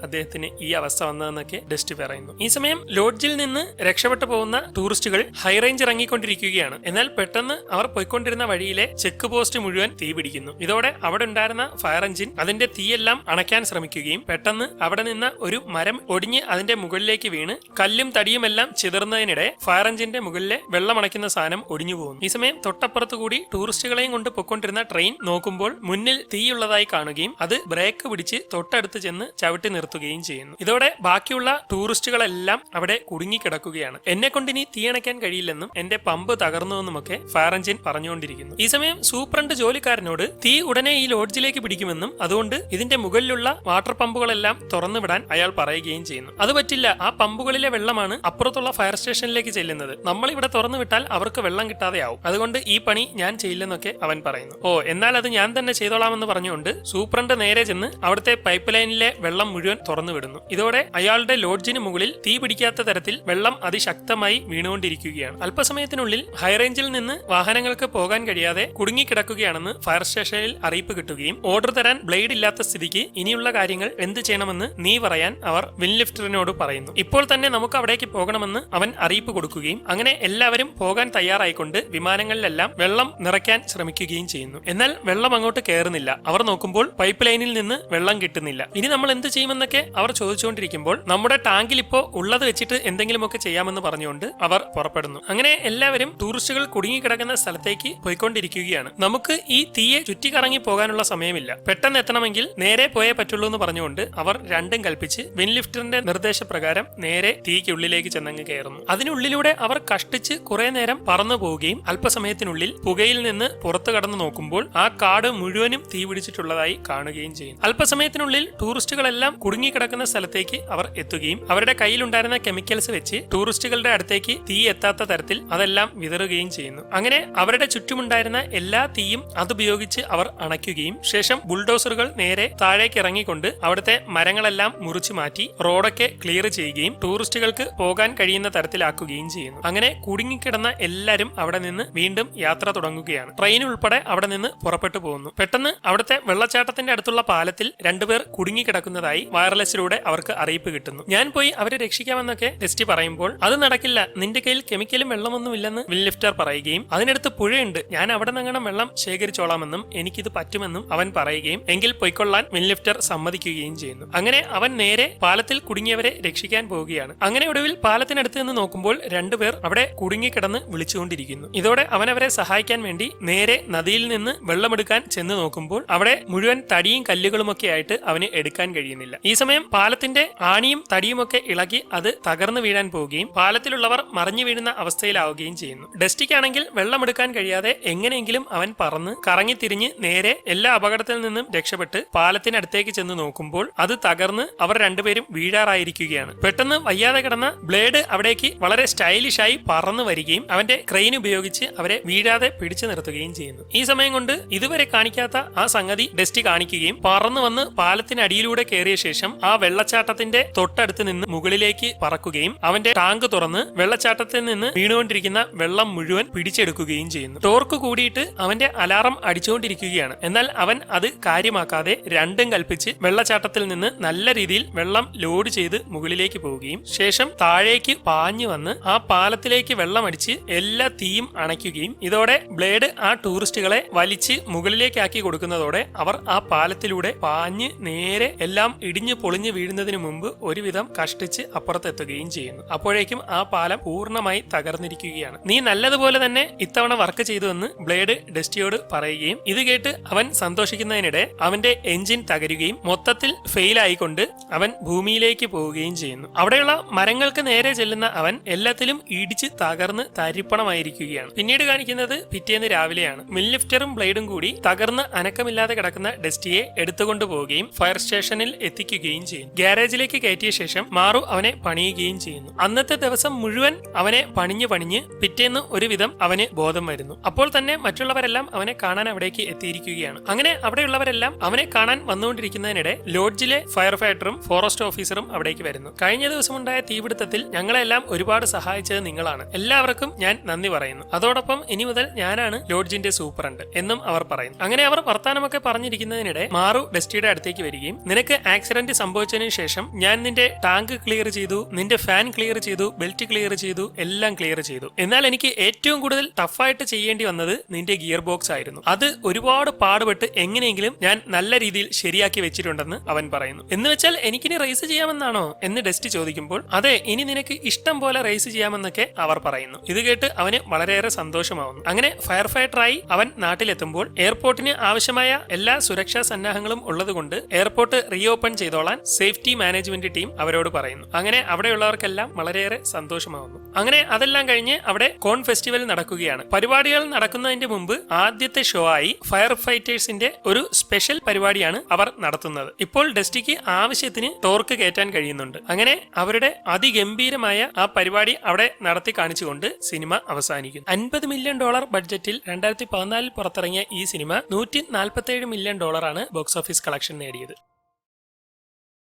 അദ്ദേഹത്തിന് ഈ അവസ്ഥ വന്നതെന്നൊക്കെ ഡസ്റ്റി പറയുന്നു. ഈ സമയം ലോഡ്ജിൽ നിന്ന് രക്ഷപ്പെട്ടു പോകുന്ന ടൂറിസ്റ്റുകൾ ഹൈറേഞ്ച് ഇറങ്ങിക്കൊണ്ടിരിക്കുകയാണ്. എന്നാൽ പെട്ടെന്ന് അവർ പോയിക്കൊണ്ടിരുന്ന വഴിയിലെ ചെക്ക് പോസ്റ്റ് മുഴുവൻ തീ പിടിക്കുന്നു. ഇതോടെ അവിടെ ഉണ്ടായിരുന്ന ഫയർ എഞ്ചിൻ അതിന്റെ തീയെല്ലാം അണയ്ക്കാൻ ശ്രമിക്കുകയും പെട്ടെന്ന് അവിടെ നിന്ന് ഒരു മരം ഒടിഞ്ഞ് അതിന്റെ മുകളിലേക്ക് വീണ് കല്ലും തടിയുമെല്ലാം ചിതറുന്നതിനിടെ ഫയർ എഞ്ചിന്റെ മുകളിലെ വെള്ളമണയ്ക്കുന്ന സാധനം ഒടിഞ്ഞു പോകുന്നു. ഈ സമയം തൊട്ടപ്പുറത്ത് കൂടി ടൂറിസ്റ്റുകളെയും കൊണ്ട് പൊയ്ക്കൊണ്ടിരുന്ന ട്രെയിൻ നോക്കുമ്പോൾ മുന്നിൽ തീയുള്ളതായി കാണുകയും അത് ബ്രേക്ക് പിടിച്ച് തൊട്ടടുത്ത് ചെന്ന് ചവിട്ടി നിർത്തുകയും ചെയ്യുന്നു. ഇതോടെ ബാക്കിയുള്ള ടൂറിസ്റ്റുകളെല്ലാം അവിടെ കുടുങ്ങിക്കിടക്കുകയാണ്. എന്നെ കൊണ്ട് ഇനി തീയണയ്ക്കാൻ കഴിയില്ലെന്നും എന്റെ പമ്പ് തകർന്നുവെന്നുമൊക്കെ ഫയർ എഞ്ചിൻ പറഞ്ഞുകൊണ്ടിരിക്കുന്നു. ഈ സമയം സൂപ്രണ്ട് ജോലിക്കാരനോട് തീ ഉടനെ ഈ ലോഡ്ജിലേക്ക് പിടിക്കുമെന്നും അതുകൊണ്ട് ഇതിന്റെ മുകളിലുള്ള വാട്ടർ പമ്പുകളെല്ലാം തുറന്നു വിടാൻ അയാൾ പറയുകയും ചെയ്യുന്നു. അത് പറ്റില്ല, ആ പമ്പുകളിലെ വെള്ളമാണ് അപ്പുറത്തുള്ള ഫയർ സ്റ്റേഷനിലേക്ക് ചെല്ലുന്നത്. നമ്മൾ ഇവിടെ തുറന്നു വിട്ടാൽ അവർക്ക് വെള്ളം കിട്ടാതെയാവും, അതുകൊണ്ട് ഈ പണി ഞാൻ ചെയ്യില്ലെന്നൊക്കെ അവൻ പറയുന്നു. ഓ, എന്നാൽ അത് ഞാൻ തന്നെ ചെയ്തോളാമെന്ന് പറഞ്ഞുകൊണ്ട് സൂപ്രണ്ട് നേരെ ചെന്ന് അവിടുത്തെ പൈപ്പ് ലൈനിലെ വെള്ളം മുഴുവൻ തുറന്നു വിടുന്നു. ഇതോടെ അയാളുടെ ലോഡ്ജിന് മുകളിൽ തീ പിടിക്കാത്ത തരത്തിൽ വെള്ളം അതിശക്തമായി വീണുകൊണ്ടിരിക്കുകയാണ്. അല്പസമയത്തിനുള്ളിൽ ഹൈറേഞ്ചിൽ നിന്ന് വാഹനങ്ങൾക്ക് പോകാൻ കഴിയാതെ കുടുങ്ങിക്കിടക്കുകയാണെന്ന് ഫയർ സ്റ്റേഷനിൽ അറിയിപ്പ് കിട്ടുകയും ഓർഡർ തരാൻ ബ്ലേഡ് ഇല്ലാത്ത സ്ഥിതിക്ക് ഇനിയുള്ള കാര്യങ്ങൾ എന്ത് ചെയ്യണമെന്ന് നീ പറയാൻ അവർ വിൻലിഫ്റ്ററിനോട് പറയുന്നു. ഇപ്പോൾ തന്നെ നമുക്ക് അവിടേക്ക് പോകണമെന്ന് അവൻ അറിയിപ്പ് കൊടുക്കുകയും അങ്ങനെ എല്ലാവരും പോകാൻ തയ്യാറായിക്കൊണ്ട് വിമാനങ്ങളിലെല്ലാം വെള്ളം നിറയ്ക്കാൻ ശ്രമിക്കുകയും ചെയ്യുന്നു. എന്നാൽ വെള്ളം അങ്ങോട്ട് കയറുന്നില്ല. അവർ നോക്കുമ്പോൾ പൈപ്പ് ലൈനിൽ നിന്ന് വെള്ളം കിട്ടുന്നില്ല. ഇനി നമ്മൾ എന്ത് ചെയ്യുമെന്നൊക്കെ അവർ ചോദിച്ചുകൊണ്ടിരിക്കുമ്പോൾ നമ്മുടെ ടാങ്കിൽ ഇപ്പോ ഉള്ളത് വെച്ചിട്ട് എന്തെങ്കിലുമൊക്കെ ചെയ്യാമെന്ന് പറഞ്ഞുകൊണ്ട് അവർ പുറപ്പെടുന്നു. അങ്ങനെ എല്ലാവരും ടൂറിസ്റ്റുകൾ കുടുങ്ങിക്കിടക്കുന്ന സ്ഥലത്തേക്ക് പോയിക്കൊണ്ടിരിക്കുകയാണ്. നമുക്ക് ഈ തീയെ ചുറ്റിക്കറങ്ങി പോകാനുള്ള സമയമില്ല, പെട്ടെന്ന് എത്തണമെങ്കിൽ നേരെ പോയേ പറ്റുള്ളൂ എന്ന് പറഞ്ഞുകൊണ്ട് അവർ രണ്ടും കൽപ്പിച്ച് വിൻലിഫ്റ്ററിന്റെ നിർദ്ദേശപ്രകാരം നേരെ തീക്കുള്ളിലേക്ക് ചെന്നങ്ങ് കയറുന്നു. അതിനുള്ളിലൂടെ അവർ കഷ്ടിച്ച് കുറെ നേരം പറന്നു പോവുകയും അല്പസമയത്തിനുള്ളിൽ പുകയിൽ നിന്ന് പുറത്തു കടന്നു നോക്കുമ്പോൾ ആ കാട് മുഴുവനും തീ പിടിച്ചിട്ടുള്ളതായി കാണുകയും ചെയ്യും. അല്പസമയത്തിനുള്ളിൽ ടൂറിസ്റ്റുകളെല്ലാം കുടുങ്ങിക്കിടക്കുന്ന സ്ഥലത്തേക്ക് അവർ എത്തുകയും അവരുടെ കയ്യിലുണ്ടായിരുന്ന കെമിക്കൽസ് വെച്ച് ടൂറിസ്റ്റുകളുടെ അടുത്തേക്ക് തീ എത്താത്ത തരത്തിൽ അതെല്ലാം വിതറുകയും ചെയ്യുന്നു. അങ്ങനെ അവരുടെ ചുറ്റുമുണ്ടായിരുന്ന എല്ലാ തീയും അതുപയോഗിച്ച് അവർ അണയ്ക്കുകയും ശേഷം ബുൾഡോസറുകൾ നേരെ താഴേക്ക് ഇറങ്ങിക്കൊണ്ട് അവിടുത്തെ മരങ്ങളെല്ലാം മുറിച്ചു മാറ്റി റോഡൊക്കെ ക്ലിയർ ചെയ്യുകയും ടൂറിസ്റ്റുകൾക്ക് പോകാൻ കഴിയുന്ന തരത്തിലാക്കുകയും ചെയ്യുന്നു. അങ്ങനെ കുടുങ്ങിക്കിടന്ന എല്ലാവരും അവിടെ നിന്ന് വീണ്ടും യാത്ര തുടങ്ങുകയാണ്. ട്രെയിൻ ഉൾപ്പെടെ അവിടെ നിന്ന് പുറപ്പെട്ടു പോകുന്നു. പെട്ടെന്ന് അവിടുത്തെ വെള്ളച്ചാട്ടത്തിന്റെ അടുത്തുള്ള പാലത്തിൽ രണ്ടുപേർ കുടുങ്ങിക്കിടക്കുന്നതായി വയർലെസ്സിലൂടെ അവർക്ക് അറിയിപ്പ് കിട്ടുന്നു. ഞാൻ പോയി അവരെ രക്ഷിക്കാമെന്നൊക്കെ ഡസ്റ്റി പറയുമ്പോൾ അത് നടക്കില്ല, നിന്റെ കയ്യിൽ കെമിക്കലും വെള്ളമൊന്നുമില്ലെന്ന് വിൻലിഫ്റ്റർ പറയുകയും അതിനടുത്ത് പുഴയുണ്ട്, ഞാൻ അവിടെ നിന്നങ്ങനെ വെള്ളം ശേഖരിച്ചോളാമെന്നും എനിക്കിത് പറ്റുമെന്നും അവൻ പറയുകയും എങ്കിൽ പൊയ്ക്കൊള്ളാൻ വിൻലിഫ്റ്റർ സമ്മതിക്കുകയും ചെയ്യുന്നു. അങ്ങനെ അവൻ നേരെ പാലത്തിൽ കുടുങ്ങിയവരെ രക്ഷിക്കാൻ പോവുകയാണ്. അങ്ങനെ ഒടുവിൽ പാലത്തിനടുത്ത് നിന്ന് നോക്കുമ്പോൾ രണ്ടുപേർ അവിടെ കുടുങ്ങിക്കിടന്ന് വിളിച്ചുകൊണ്ടിരിക്കുന്നു. ഇതോടെ അവൻ അവരെ സഹായിക്കാൻ വേണ്ടി നേരെ നദിയിൽ നിന്ന് വെള്ളമെടുക്കാൻ ചെന്ന് നോക്കുമ്പോൾ അവിടെ മുഴുവൻ തടിയും കല്ലുകളുമൊക്കെ ആയിട്ട് അവന് എടുക്കാൻ കഴിയുന്നില്ല. ഈ സമയം പാലത്തിന്റെ ആണിയും തടിയുമൊക്കെ ഇളകി അത് തകർന്നു വീഴാൻ പോവുകയും പാലത്തിലുള്ളവർ മറിഞ്ഞു വീഴുന്ന അവസ്ഥയിലാവുകയും ചെയ്യുന്നു. ഡസ്റ്റിക്കാണെങ്കിൽ വെള്ളമെടുക്കാൻ കഴിയാതെ എങ്ങനെയെങ്കിലും അവൻ പറന്ന് കറങ്ങിത്തിരിഞ്ഞ് നേരെ എല്ലാ അപകടത്തിൽ നിന്നും രക്ഷപ്പെട്ട് പാലത്തിനടുത്തേക്ക് ചെന്ന് നോക്കുമ്പോൾ അത് തകർന്ന് അവർ രണ്ടുപേരും വീഴാറായിരിക്കുകയാണ്. പെട്ടെന്ന് വയ്യാതെ കിടന്ന ബ്ലേഡ് അവിടേക്ക് വളരെ സ്റ്റൈലിഷായി പറന്നു വരികയും അവന്റെ ക്രെയിൻ ഉപയോഗിച്ച് അവരെ വീഴാതെ പിടിച്ചു നിർത്തുകയും ചെയ്യുന്നു. ഈ സമയം കൊണ്ട് ഇതുവരെ കാണിക്കാത്ത ആ സംഗതി ഡസ്റ്റി കാണിക്കുകയും പറന്നു വന്ന് പാലത്തിനടിയിലൂടെ കയറിയ ശേഷം ആ വെള്ളച്ചാട്ടത്തിന്റെ തൊട്ടടുത്ത് നിന്ന് മുകളിലേക്ക് പറക്കുകയും അവന്റെ ടാങ്ക് തുറന്ന് വെള്ളച്ചാട്ടത്തിൽ നിന്ന് വീണുകൊണ്ടിരിക്കുന്ന വെള്ളം മുഴുവൻ പിടിച്ചെടുക്കുകയും ചെയ്യുന്നു. ടോർക്ക് കൂടിയിട്ട് അവന്റെ അലാറം അടിച്ചുകൊണ്ടിരിക്കുകയാണ്. എന്നാൽ അവൻ അത് കാര്യമാക്കാതെ രണ്ടും കൽപ്പിച്ച് വെള്ളച്ചാട്ടത്തിൽ നിന്ന് നല്ല രീതിയിൽ വെള്ളം ലോഡ് ചെയ്ത് മുകളിലേക്ക് പോവുകയും ശേഷം താഴേക്ക് പാഞ്ഞു വന്ന് ആ പാലത്തിലേക്ക് വെള്ളം അടിച്ച് എല്ലാ തീയും അണയ്ക്കുകയും ഇതോടെ ബ്ലേഡ് ആ ടൂറിസ്റ്റുകളെ വലിച്ച് മുകളിലേക്കാക്കി കൊടുക്കുന്നതോടെ അവർ ആ പാലത്തിലൂടെ പാഞ്ഞ് നേരെ എല്ലാം ഇടിഞ്ഞു പൊളിഞ്ഞു വീഴുന്നതിന് മുമ്പ് ഒരുവിധം കഷ്ടിച്ച് അപ്പുറത്തെത്തുകയും ചെയ്യുന്നു. അപ്പോഴേക്കും ആ പാലം പൂർണ്ണമായി തകർന്നിരിക്കുകയാണ്. നീ നല്ലതുപോലെ തന്നെ ഇത്തവണ വർക്ക് ചെയ്തുവെന്ന് ബ്ലേഡ് ഡസ്റ്റിയോട് പറയുകയും ഇത് കേട്ട് അവൻ സന്തോഷിക്കുന്നതിനിടെ അവന്റെ എഞ്ചിൻ തകരുകയും മൊത്തത്തിൽ ഫെയിൽ ആയിക്കൊണ്ട് അവൻ ഭൂമിയിലേക്ക് പോവുകയും ചെയ്യുന്നു. അവിടെയുള്ള മരങ്ങൾക്ക് നേരെ ചെല്ലുന്ന അവൻ എല്ലാത്തിലും ഇടിച്ച് തകർന്ന് തരിപ്പണമായിരിക്കുകയാണ്. പിന്നീട് കാണിക്കുന്നത് പിറ്റേന്ന് രാവിലെയാണ്. വിൻലിഫ്റ്ററും ബ്ലേഡും കൂടി തകർന്ന് അനക്കമില്ലാതെ കിടക്കുന്ന ഡസ്റ്റിയെ എടുത്തുകൊണ്ടു പോവുകയും ഫയർ സ്റ്റേഷനിൽ എത്തിക്കുകയും ചെയ്യും. ഗ്യാരേജിലേക്ക് കയറ്റിയ ശേഷം മാറു അവനെ പണിയുകയും ചെയ്യുന്നു. അന്നത്തെ ദിവസം മുഴുവൻ അവനെ പണിഞ്ഞ് പിറ്റേന്ന് ഒരുവിധം അവന് ബോധം വരുന്നു. അപ്പോൾ തന്നെ മറ്റുള്ളവരെല്ലാം അവനെ കാണാൻ അവിടേക്ക് എത്തിയിരിക്കുകയാണ്. അങ്ങനെ അവിടെയുള്ളവരെല്ലാം അവനെ കാണാൻ വന്നുകൊണ്ടിരിക്കുന്നതിനിടെ ലോഡ്ജിലെ ഫയർ ഫൈറ്ററും ഫോറസ്റ്റ് ഓഫീസറും അവിടേക്ക് വരുന്നു. കഴിഞ്ഞ ദിവസമുണ്ടായ തീപിടുത്തത്തിൽ ഞങ്ങളെല്ലാം ഒരുപാട് സഹായിച്ചത് നിങ്ങളാണ്, എല്ലാവർക്കും ഞാൻ നന്ദി പറയുന്നു. അതോടൊപ്പം ഇനി മുതൽ ഞാനാണ് ലോഡ്ജിന്റെ സൂപ്രണ്ട് എന്നും അവർ പറയുന്നു. അങ്ങനെ അങ്ങനെ അവർ വർത്താനമൊക്കെ പറഞ്ഞിരിക്കുന്നതിനിടെ മാറു ഡെസ്റ്റിയുടെ അടുത്തേക്ക് വരികയും നിനക്ക് ആക്സിഡന്റ് സംഭവിച്ചതിനു ശേഷം ഞാൻ നിന്റെ ടാങ്ക് ക്ലിയർ ചെയ്തു, നിന്റെ ഫാൻ ക്ലിയർ ചെയ്തു, ബെൽറ്റ് ക്ലിയർ ചെയ്തു, എല്ലാം ക്ലിയർ ചെയ്തു. എന്നാൽ എനിക്ക് ഏറ്റവും കൂടുതൽ ടഫായിട്ട് ചെയ്യേണ്ടി വന്നത് നിന്റെ ഗിയർ ബോക്സ് ആയിരുന്നു. അത് ഒരുപാട് പാടുപെട്ട് എങ്ങനെയെങ്കിലും ഞാൻ നല്ല രീതിയിൽ ശരിയാക്കി വെച്ചിട്ടുണ്ടെന്ന് അവൻ പറയുന്നു. എന്ന് വെച്ചാൽ എനിക്കിനി റേസ് ചെയ്യാമെന്നാണോ എന്ന് ഡെസ്റ്റി ചോദിക്കുമ്പോൾ അതെ, ഇനി നിനക്ക് ഇഷ്ടം പോലെ റേസ് ചെയ്യാമെന്നൊക്കെ അവർ പറയുന്നു. ഇത് കേട്ട് അവന് വളരെയേറെ സന്തോഷമാവുന്നു. അങ്ങനെ ഫയർ ഫൈറ്ററായി അവൻ നാട്ടിലെത്തുമ്പോൾ എയർപോർട്ടിന് ആവശ്യമായ എല്ലാ സുരക്ഷാ സന്നാഹങ്ങളും ഉള്ളതുകൊണ്ട് എയർപോർട്ട് റീഓപ്പൺ ചെയ്തോളാൻ സേഫ്റ്റി മാനേജ്മെന്റ് ടീം അവരോട് പറയുന്നു. അങ്ങനെ അവിടെയുള്ളവർക്കെല്ലാം വളരെയേറെ സന്തോഷമാവുന്നു. അങ്ങനെ അതെല്ലാം കഴിഞ്ഞ് അവിടെ കോൺ ഫെസ്റ്റിവൽ നടക്കുകയാണ്. പരിപാടികൾ നടക്കുന്നതിന്റെ മുമ്പ് ആദ്യത്തെ ഷോ ആയി ഫയർ ഫൈറ്റേഴ്സിന്റെ ഒരു സ്പെഷ്യൽ പരിപാടിയാണ് അവർ നടത്തുന്നത്. ഇപ്പോൾ ഡെസ്റ്റിക്ക് ആവശ്യത്തിന് ടോർക്ക് കയറ്റാൻ കഴിയുന്നുണ്ട്. അങ്ങനെ അവരുടെ അതിഗംഭീരമായ ആ പരിപാടി അവിടെ നടത്തി കാണിച്ചുകൊണ്ട് സിനിമ അവസാനിക്കുന്നു. $50 മില്യൺ ബഡ്ജറ്റിൽ 2014 പുറത്തിറങ്ങിയ ഈ cinema $147 million box office collection നേടിയത്.